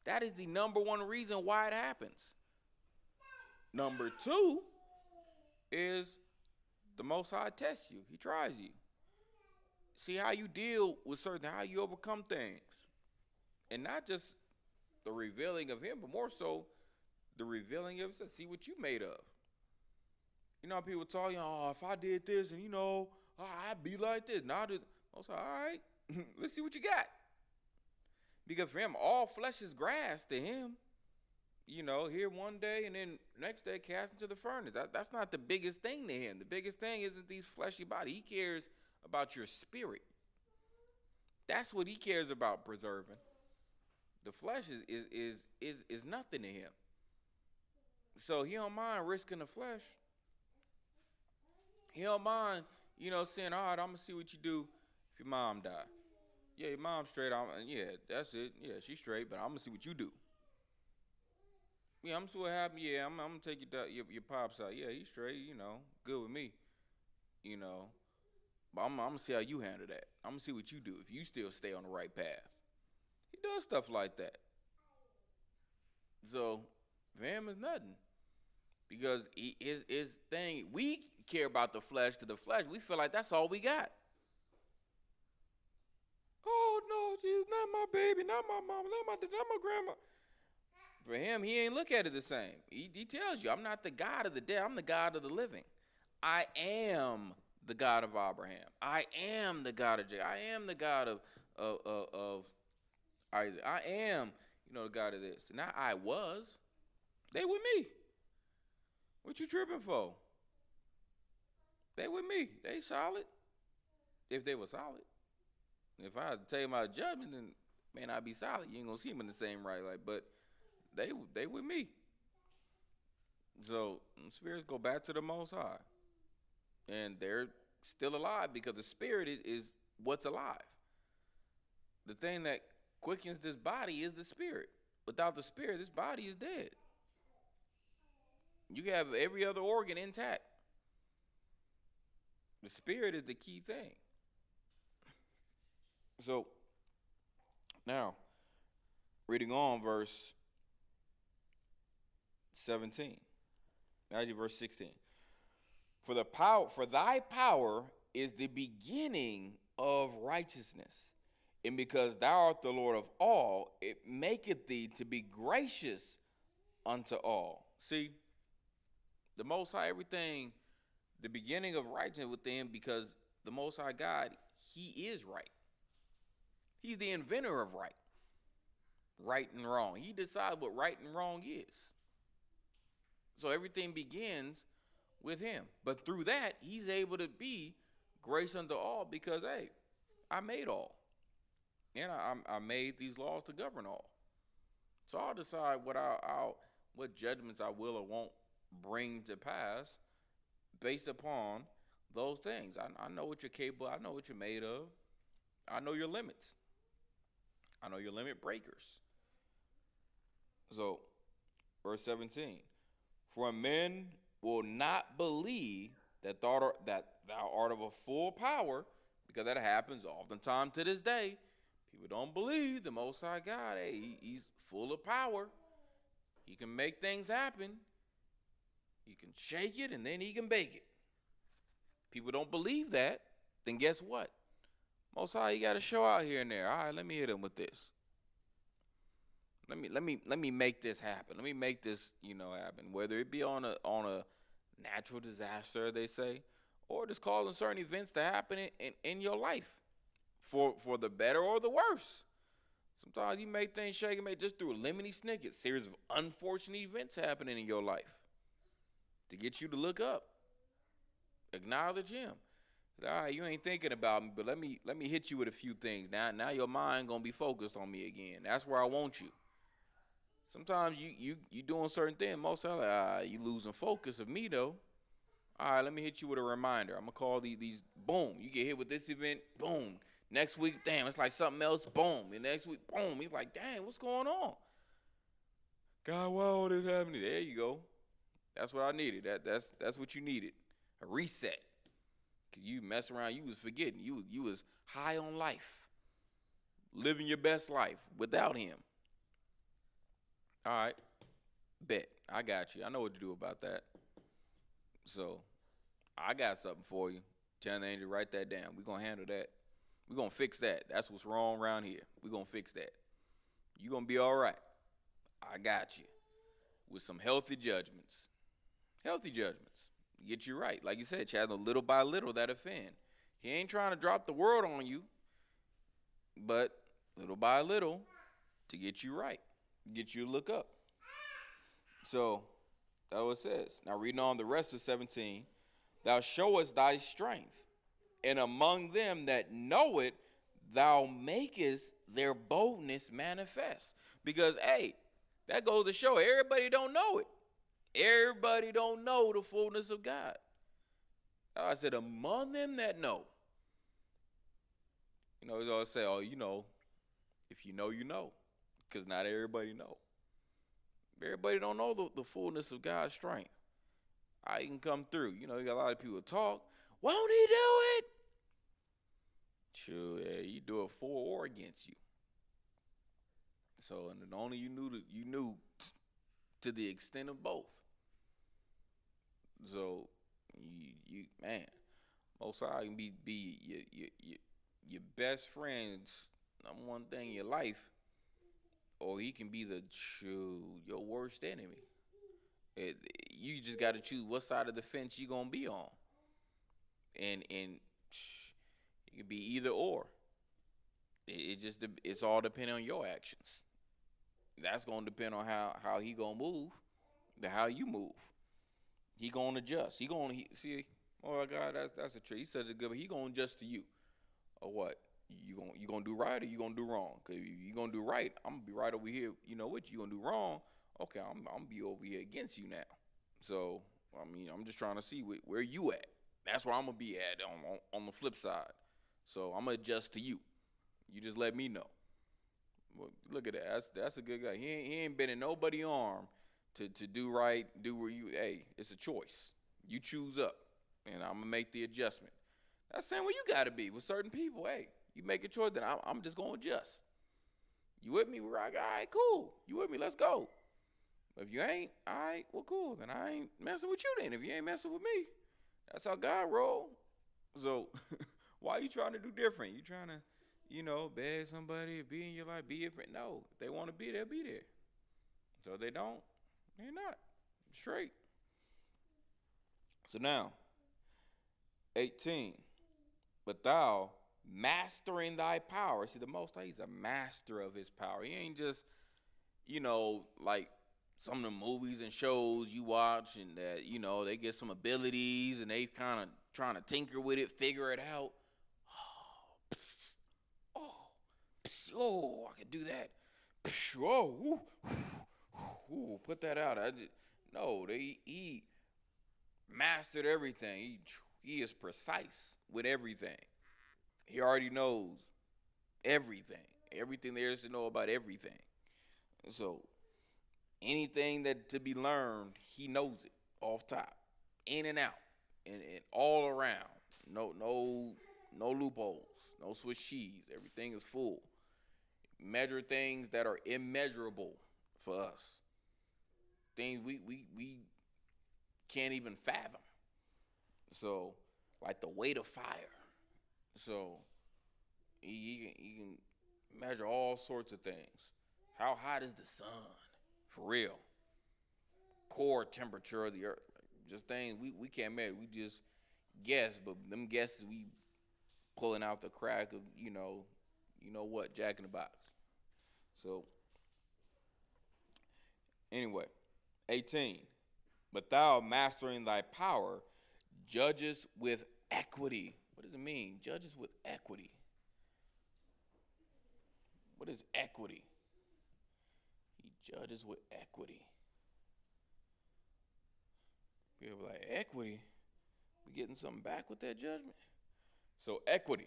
That is the number one reason why it happens. Number two is the Most High tests you. He tries you. See how you deal with how you overcome things. And not just the revealing of him, but more so the revealing of himself. See what you made of. You know how people tell you, oh, if I did this and I'd be like this. Now Most High, all right, let's see what you got. Because for him, all flesh is grass to him. Here one day and then next day cast into the furnace. That's not the biggest thing to him. The biggest thing isn't these fleshy bodies. He cares about your spirit. That's what he cares about preserving. The flesh is nothing to him. So he don't mind risking the flesh. He don't mind, saying, all right, I'm going to see what you do if your mom die. Yeah, your mom's straight. Yeah, that's it. Yeah, she's straight, but I'm going to see what you do. Yeah, I'm going to see what happens. Yeah, I'm going to take your pops out. Yeah, he's straight, good with me. But I'm going to see how you handle that. I'm going to see what you do if you still stay on the right path. He does stuff like that. So for him, it's nothing because his thing. We care about the flesh because the flesh, we feel like that's all we got. Oh no, Jesus, not my baby, not my mom, not my grandma. For him, he ain't look at it the same. He tells you, I'm not the God of the dead, I'm the God of the living. I am the God of Abraham. I am the God of Jacob. I am the God of Isaac. I am, the God of this. Not I was. They with me. What you tripping for? They with me. They solid. If they were solid. If I had to tell you my judgment, then man, I'd be solid. You ain't gonna see them in the same right light. But they with me. So spirits go back to the Most High, and they're still alive because the spirit is what's alive. The thing that quickens this body is the spirit. Without the spirit, this body is dead. You can have every other organ intact. The spirit is the key thing. So now, reading on verse 17. Actually, verse 16. For thy power is the beginning of righteousness. And because thou art the Lord of all, it maketh thee to be gracious unto all. See, the Most High, everything, the beginning of righteousness within, because the Most High God, he is right. He's the inventor of right and wrong. He decides what right and wrong is. So everything begins with him. But through that, he's able to be grace unto all because, hey, I made all. And I made these laws to govern all. So I'll decide what judgments I will or won't bring to pass based upon those things. I know what you're capable. I know what you're made of. I know your limits. I know your limit breakers. So, verse 17. For men will not believe that thou art of a full power, because that happens oftentimes to this day. People don't believe the Most High God. Hey, he's full of power. He can make things happen. He can shake it and then he can bake it. People don't believe that. Then guess what? Most High, you got to show out here and there. All right, let me hit him with this. Let me make this happen. Let me make this, happen. Whether it be on a natural disaster, they say, or just causing certain events to happen in your life, for the better or the worse. Sometimes you make things shake and make just through a lemony snicket, series of unfortunate events happening in your life to get you to look up, acknowledge him. All right, you ain't thinking about me, but let me hit you with a few things. Now your mind gonna be focused on me again. That's where I want you. Sometimes you doing certain things. Most of the time, you losing focus of me though. All right, let me hit you with a reminder. I'm gonna call these. Boom, you get hit with this event. Boom. Next week, damn, it's like something else. Boom. The next week, boom. He's like, dang, what's going on? God, why all this happening? There you go. That's what I needed. That's what you needed. A reset. Cause you mess around, you was forgetting. You was high on life, living your best life without him. All right, bet. I got you. I know what to do about that. So, I got something for you. Tell the angel, write that down. We're going to handle that. We're going to fix that. That's what's wrong around here. We're going to fix that. You're going to be all right. I got you. With some healthy judgments. Healthy judgments. Get you right. Like you said, Chad, little by little that offend. He ain't trying to drop the world on you, but little by little to get you right. Get you to look up. So, that's what it says. Now, reading on the rest of 17. Thou showest thy strength, and among them that know it, thou makest their boldness manifest. Because, hey, that goes to show everybody don't know it. Everybody don't know the fullness of God. I said, among them that know. They always say, oh, if you know, you know. Because not everybody know. Everybody don't know the fullness of God's strength. I can come through. You got a lot of people talk. Won't he do it? Sure, yeah, you do it for or against you. So, and only you knew to the extent of both. So you man, most I can be your best friend's number one thing in your life, or he can be your worst enemy. It, you just got to choose what side of the fence you gonna be on, and it could be either or. It's all depending on your actions. That's gonna depend on how he gonna move, how you move. He gonna adjust. See. Oh my God, that's a trick. He says it good, but he gonna adjust to you, or what? You gonna do right or you gonna do wrong? Cause if you gonna do right, I'm gonna be right over here. You know what? You gonna do wrong? Okay, I'm gonna be over here against you now. So I mean, I'm just trying to see where you at. That's where I'm gonna be at on the flip side. So I'm gonna adjust to you. You just let me know. Well, look at that. That's a good guy. He ain't been in nobody's arm to do right, do where you. Hey, it's a choice. You choose up, and I'm gonna make the adjustment. That's saying where you gotta be with certain people. Hey, you make a choice, then I'm just gonna adjust. You with me? We're like, all right, cool. You with me? Let's go. But if you ain't, all right, well, cool. Then I ain't messing with you. Then if you ain't messing with me, that's how God roll. So why you trying to do different? You trying to, beg somebody, be in your life, be different? No, if they want to be there, be there. So if they don't, they're not. Straight. So now, 18. But thou mastering thy power. See, the Most High, he's a master of his power. He ain't just, like some of the movies and shows you watch and that, they get some abilities and they kind of trying to tinker with it, figure it out. Oh, I can do that. Oh, put that out. He mastered everything. He is precise with everything. He already knows everything there is to know about everything. So anything that to be learned, he knows it off top, in and out, and all around. No loopholes, no Swiss cheese. Everything is full. Measure things that are immeasurable for us. Things we can't even fathom. So, like the weight of fire. So, you can measure all sorts of things. How hot is the sun? For real. Core temperature of the earth. Just things we can't measure. We just guess, but them guesses we pulling out the crack of, what, Jack in the Box. So, anyway, 18. But thou mastering thy power, judges with equity. What does it mean? Judges with equity. What is equity? He judges with equity. People are like, equity? We getting something back with that judgment? So, equity.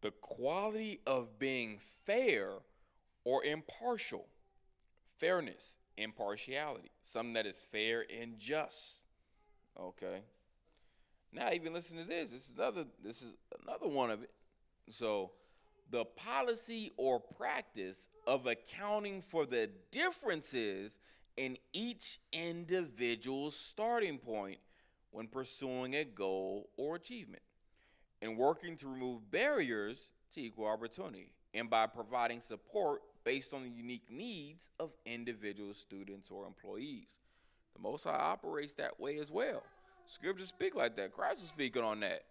The quality of being fair or impartial. Fairness, impartiality. Something that is fair and just. Okay. Now even listen to this. This is another one of it. So the policy or practice of accounting for the differences in each individual's starting point when pursuing a goal or achievement, and working to remove barriers to equal opportunity, and by providing support based on the unique needs of individual students or employees. The Most High operates that way as well. Scriptures speak like that. Christ was speaking on that.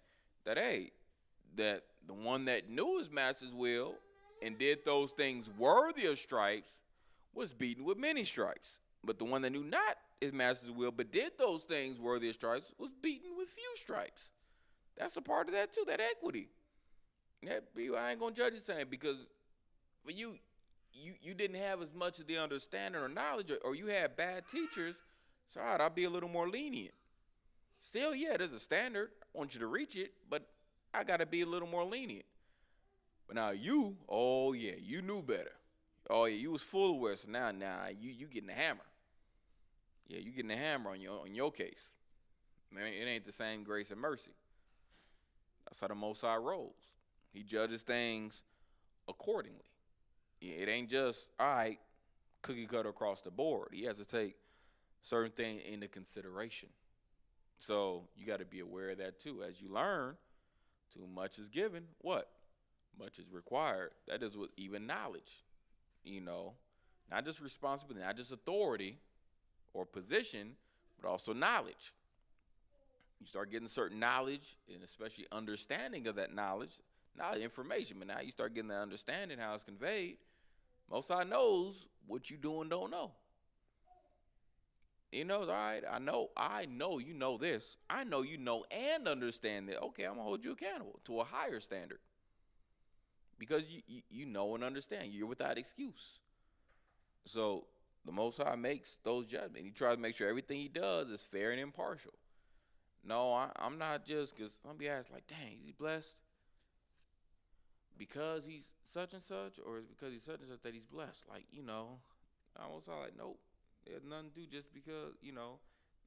That the one that knew his master's will and did those things worthy of stripes was beaten with many stripes. But the one that knew not his master's will but did those things worthy of stripes was beaten with few stripes. That's a part of that too, that equity. I ain't gonna judge you saying because for you didn't have as much of the understanding or knowledge, or you had bad teachers. So all right, I'll be a little more lenient. Still, yeah, there's a standard. I want you to reach it, but I gotta be a little more lenient. But now you knew better. Oh yeah, you was full aware. So now you getting the hammer. Yeah, you getting the hammer on your case. Man, it ain't the same grace and mercy. That's how the Most High rolls. He judges things accordingly. It ain't just, all right, cookie cutter across the board. He has to take certain things into consideration. So you got to be aware of that too. As you learn, too much is given. What? Much is required. That is with even knowledge. You know, not just responsibility, not just authority or position, but also knowledge. You start getting certain knowledge and especially understanding of that knowledge, not information, but now you start getting the understanding how it's conveyed. Most High knows what you do and don't know. He knows, all right, I know you know this. I know you know and understand that. Okay, I'm gonna hold you accountable to a higher standard. Because you know and understand. You're without excuse. So the Most High makes those judgments. He tries to make sure everything he does is fair and impartial. No, I'm not just, because some be asked, like, dang, is he blessed because he's such and such, or is it because he's such and such that he's blessed? Like, I almost all like, nope, there's nothing to do just because,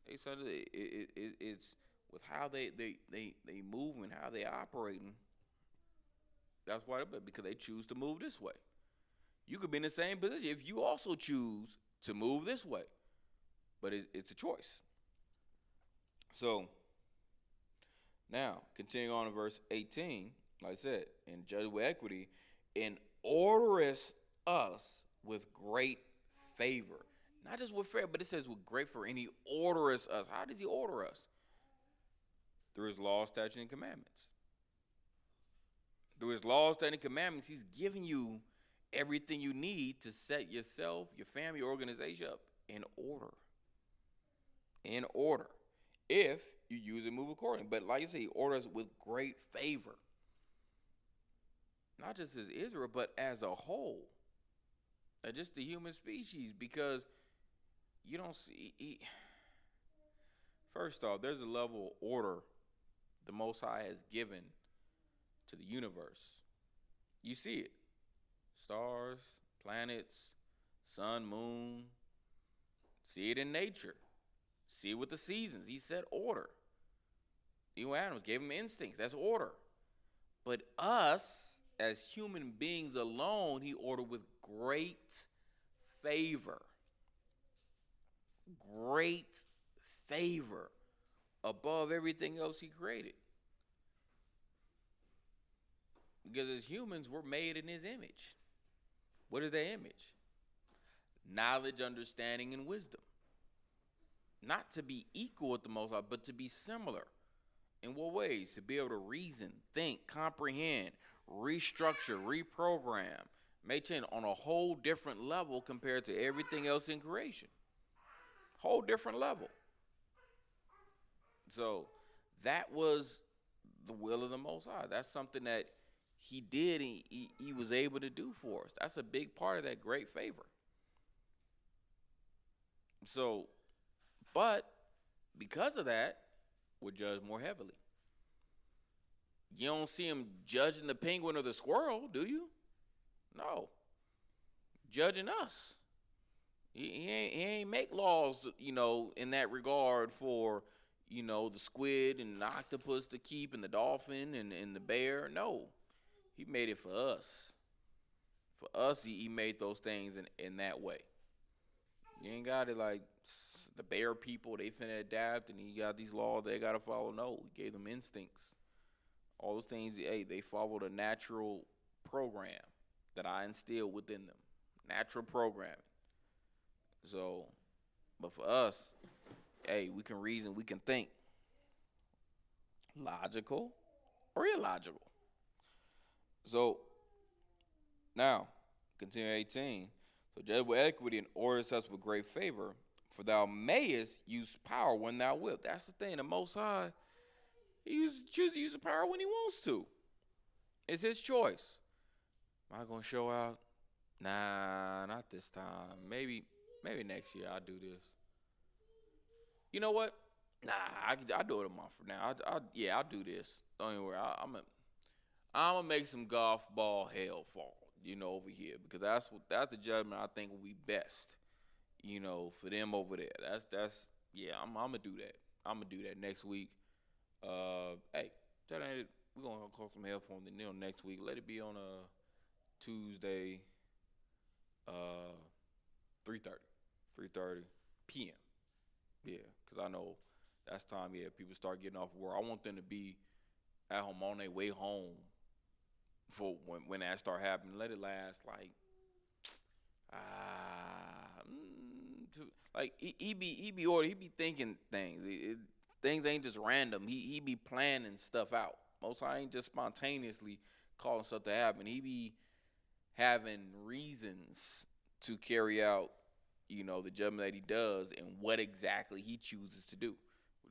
they said it's with how they move and how they operating. That's why, because they choose to move this way. You could be in the same position if you also choose to move this way, but it's a choice. So now, continuing on in verse 18, like I said, and judge with equity, and orderest us with great favor. Not just with favor, but it says with great favor, and he orderest us. How does he order us? Through his law, statutes, and commandments. Through his law, statutes, and commandments, he's giving you everything you need to set yourself, your family, your organization up in order. In order. If you use and move accordingly. But like I say, he orders with great favor. Not just as Israel, but as a whole. Just the human species, because you don't see. First off, there's a level of order the Most High has given to the universe. You see it. Stars, planets, sun, moon. See it in nature. See it with the seasons. He set order. Even animals gave him instincts. That's order. But us, as human beings alone, he ordered with great favor. Great favor above everything else he created. Because as humans, we're made in his image. What is that image? Knowledge, understanding, and wisdom. Not to be equal with the Most High, but to be similar. In what ways? To be able to reason, think, comprehend, restructure, reprogram, make change on a whole different level compared to everything else in creation. Whole different level. So that was the will of the Most High. That's something that he did and he was able to do for us. That's a big part of that great favor. So, but because of that, we're judged more heavily. You don't see him judging the penguin or the squirrel, do you? No. Judging us. He ain't make laws, in that regard for, the squid and the octopus to keep and the dolphin and the bear. No. He made it for us. For us, he made those things in that way. You ain't got it like the bear people, they finna adapt and he got these laws they gotta follow. No, he gave them instincts. All those things, they followed a natural program that I instilled within them. Natural programming. So, but for us, we can reason, we can think. Logical or illogical. So, now, continue 18. So, judge with equity and orders us with great favor, for thou mayest use power when thou wilt. That's the thing. The Most High, he chooses to use the power when he wants to. It's his choice. Am I going to show out? Nah, not this time. Maybe next year I'll do this. You know what? Nah, I'll do it a month from now. I'll do this. Don't even worry. I'm gonna make some golf ball hell fall, over here, because that's the judgment I think will be best, for them over there. That's I'm gonna do that. I'm gonna do that next week. Hey, tell them we're gonna call some hell for them next week. Let it be on a Tuesday. 3:30. 3:30 p.m. Yeah, because I know that's time. Yeah, people start getting off work. I want them to be at home on their way home for when that start happening. Let it last like like he be thinking things. Things ain't just random. He be planning stuff out. Most I ain't just spontaneously calling stuff to happen. He be having reasons to carry out, the judgment that he does and what exactly he chooses to do.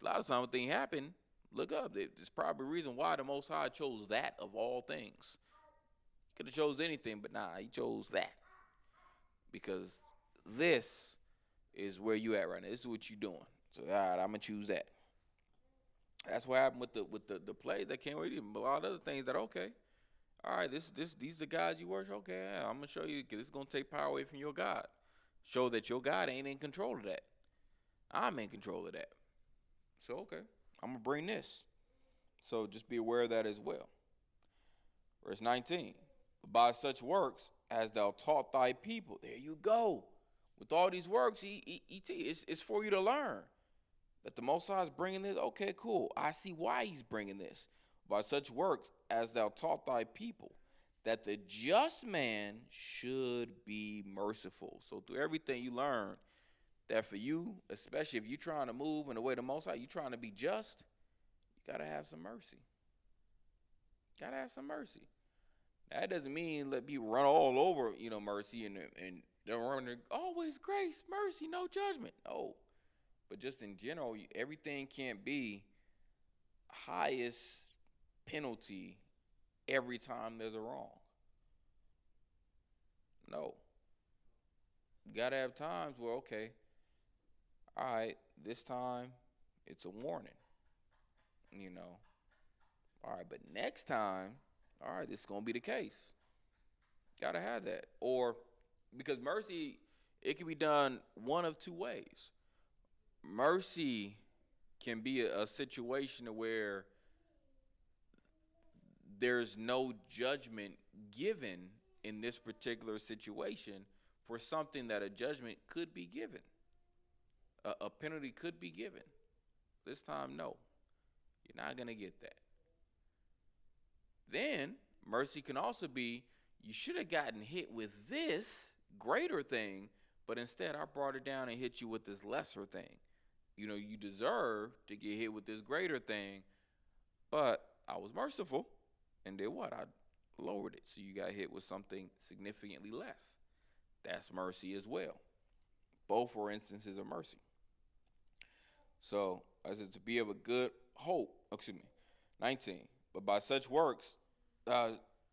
A lot of times when things happen, look up. There's probably a reason why the Most High chose that of all things. He could have chose anything, but nah, he chose that. Because this is where you at right now. This is what you doing. So all right, I'm gonna choose that. That's what happened with the plays that came with him. A lot of other things that okay. All right, these are the guys you worship. Okay, yeah, I'm gonna show you because it's gonna take power away from your God. Show that your God ain't in control of that. I'm in control of that. So okay, I'm gonna bring this. So just be aware of that as well. Verse 19. By such works as thou taught thy people. There you go. With all these works, it's for you to learn that the Most High is bringing this. Okay, cool. I see why he's bringing this. By such works as thou taught thy people, that the just man should be merciful. So through everything you learn, that for you, especially if you're trying to move in the way of the Most High, you're trying to be just, you got to have some mercy. Got to have some mercy. That doesn't mean let people run all over, mercy and they're running always grace, mercy, no judgment. No. But just in general, everything can't be highest penalty every time there's a wrong. No. You got to have times where, okay, all right, this time it's a warning, All right, but next time, all right, this is going to be the case. Got to have that. Or because mercy, it can be done one of two ways. Mercy can be a situation where there's no judgment given in this particular situation for something that a judgment could be given. A penalty could be given. This time, no. You're not going to get that. Then, mercy can also be, you should have gotten hit with this greater thing, but instead I brought it down and hit you with this lesser thing. You deserve to get hit with this greater thing, but I was merciful and did what? I lowered it. So you got hit with something significantly less. That's mercy as well. Both are instances of mercy. So, as it's to be of a good hope, 19. But by such works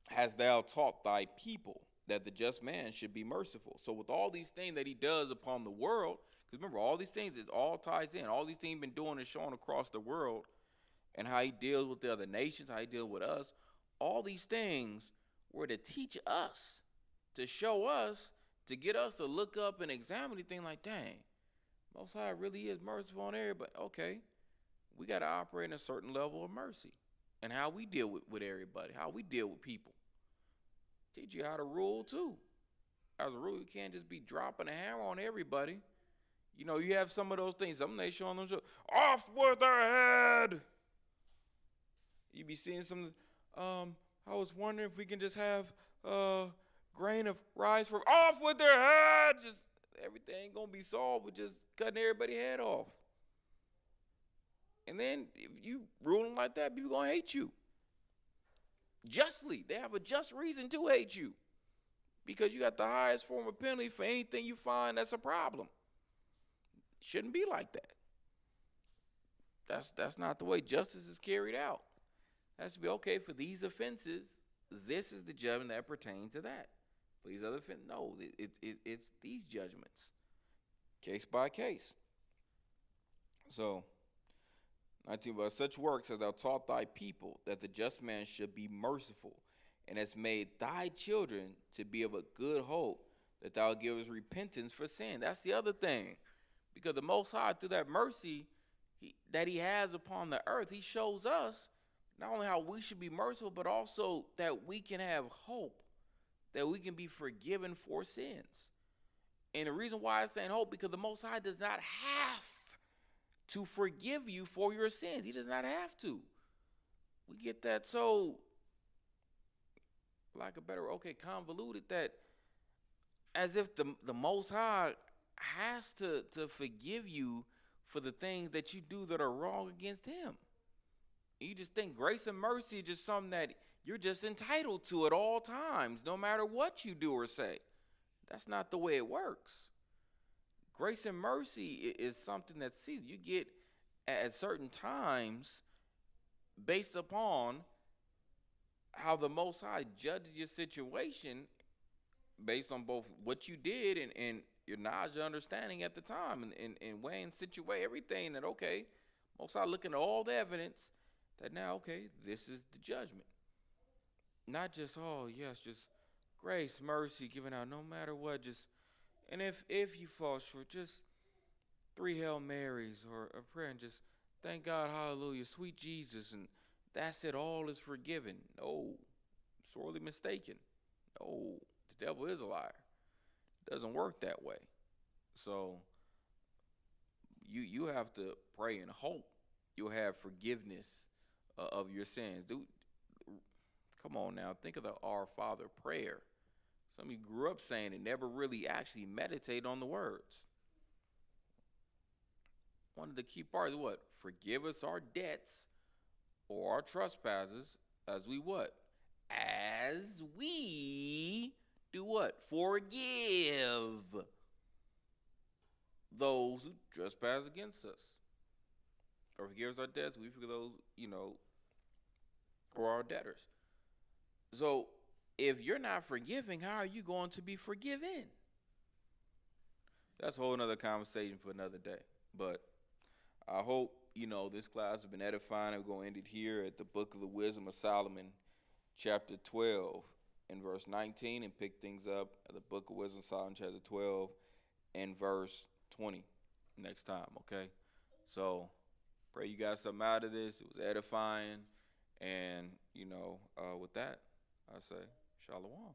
hast thou taught thy people that the just man should be merciful. So with all these things that he does upon the world, because remember, all these things, it all ties in. All these things he's been doing is showing across the world and how he deals with the other nations, how he deals with us. All these things were to teach us, to show us, to get us to look up and examine anything like, dang, Most High really is merciful on everybody. Okay, we got to operate in a certain level of mercy. And how we deal with everybody, how we deal with people. Teach you how to rule too. As a rule, you can't just be dropping a hammer on everybody. You have some of those things. Some they showing them off with their head. You be seeing some. I was wondering if we can just have grain of rice from off with their head. Just everything gonna be solved with just cutting everybody's head off. And then if you ruling like that, people gonna hate you. Justly, they have a just reason to hate you, because you got the highest form of penalty for anything you find that's a problem. Shouldn't be like that. That's not the way justice is carried out. It has to be okay for these offenses. This is the judgment that pertains to that. For these other offenses, no, it's these judgments, case by case. So. 19. By such works hast thou taught thy people that the just man should be merciful, and hast made thy children to be of a good hope, that thou givest repentance for sin. That's the other thing. Because the Most High, through that mercy that he has upon the earth, he shows us not only how we should be merciful, but also that we can have hope, that we can be forgiven for sins. And the reason why it's saying hope, because the Most High does not have to forgive you for your sins. He does not have to. We get that so, like a better, convoluted, that as if the Most High has to forgive you for the things that you do that are wrong against him. You just think grace and mercy is just something that you're just entitled to at all times, no matter what you do or say. That's not the way it works. Grace and mercy is something that you get at certain times based upon how the Most High judges your situation based on both what you did and your knowledge and understanding at the time, and weighing situate everything that, Most High looking at all the evidence that now, this is the judgment. Not just, just grace, mercy, giving out no matter what, just, and if you fall short, just 3 Hail Marys or a prayer and just thank God, hallelujah, sweet Jesus, and that's it, all is forgiven. No, sorely mistaken. No, the devil is a liar. It doesn't work that way. So you have to pray and hope you'll have forgiveness of your sins. Dude, come on now, think of the Our Father prayer. Some of you grew up saying it, never really actually meditate on the words. One of the key parts is what? Forgive us our debts or our trespasses as we what? As we do what? Forgive those who trespass against us. Or forgive us our debts, we forgive those, or our debtors. So if you're not forgiving, how are you going to be forgiven? That's a whole nother conversation for another day. But I hope, this class has been edifying. We're going to end it here at the book of the Wisdom of Solomon, chapter 12 and verse 19, and pick things up at the book of Wisdom of Solomon, chapter 12 and verse 20 next time, okay? So pray you got something out of this. It was edifying. And, with that, I say, Shalom.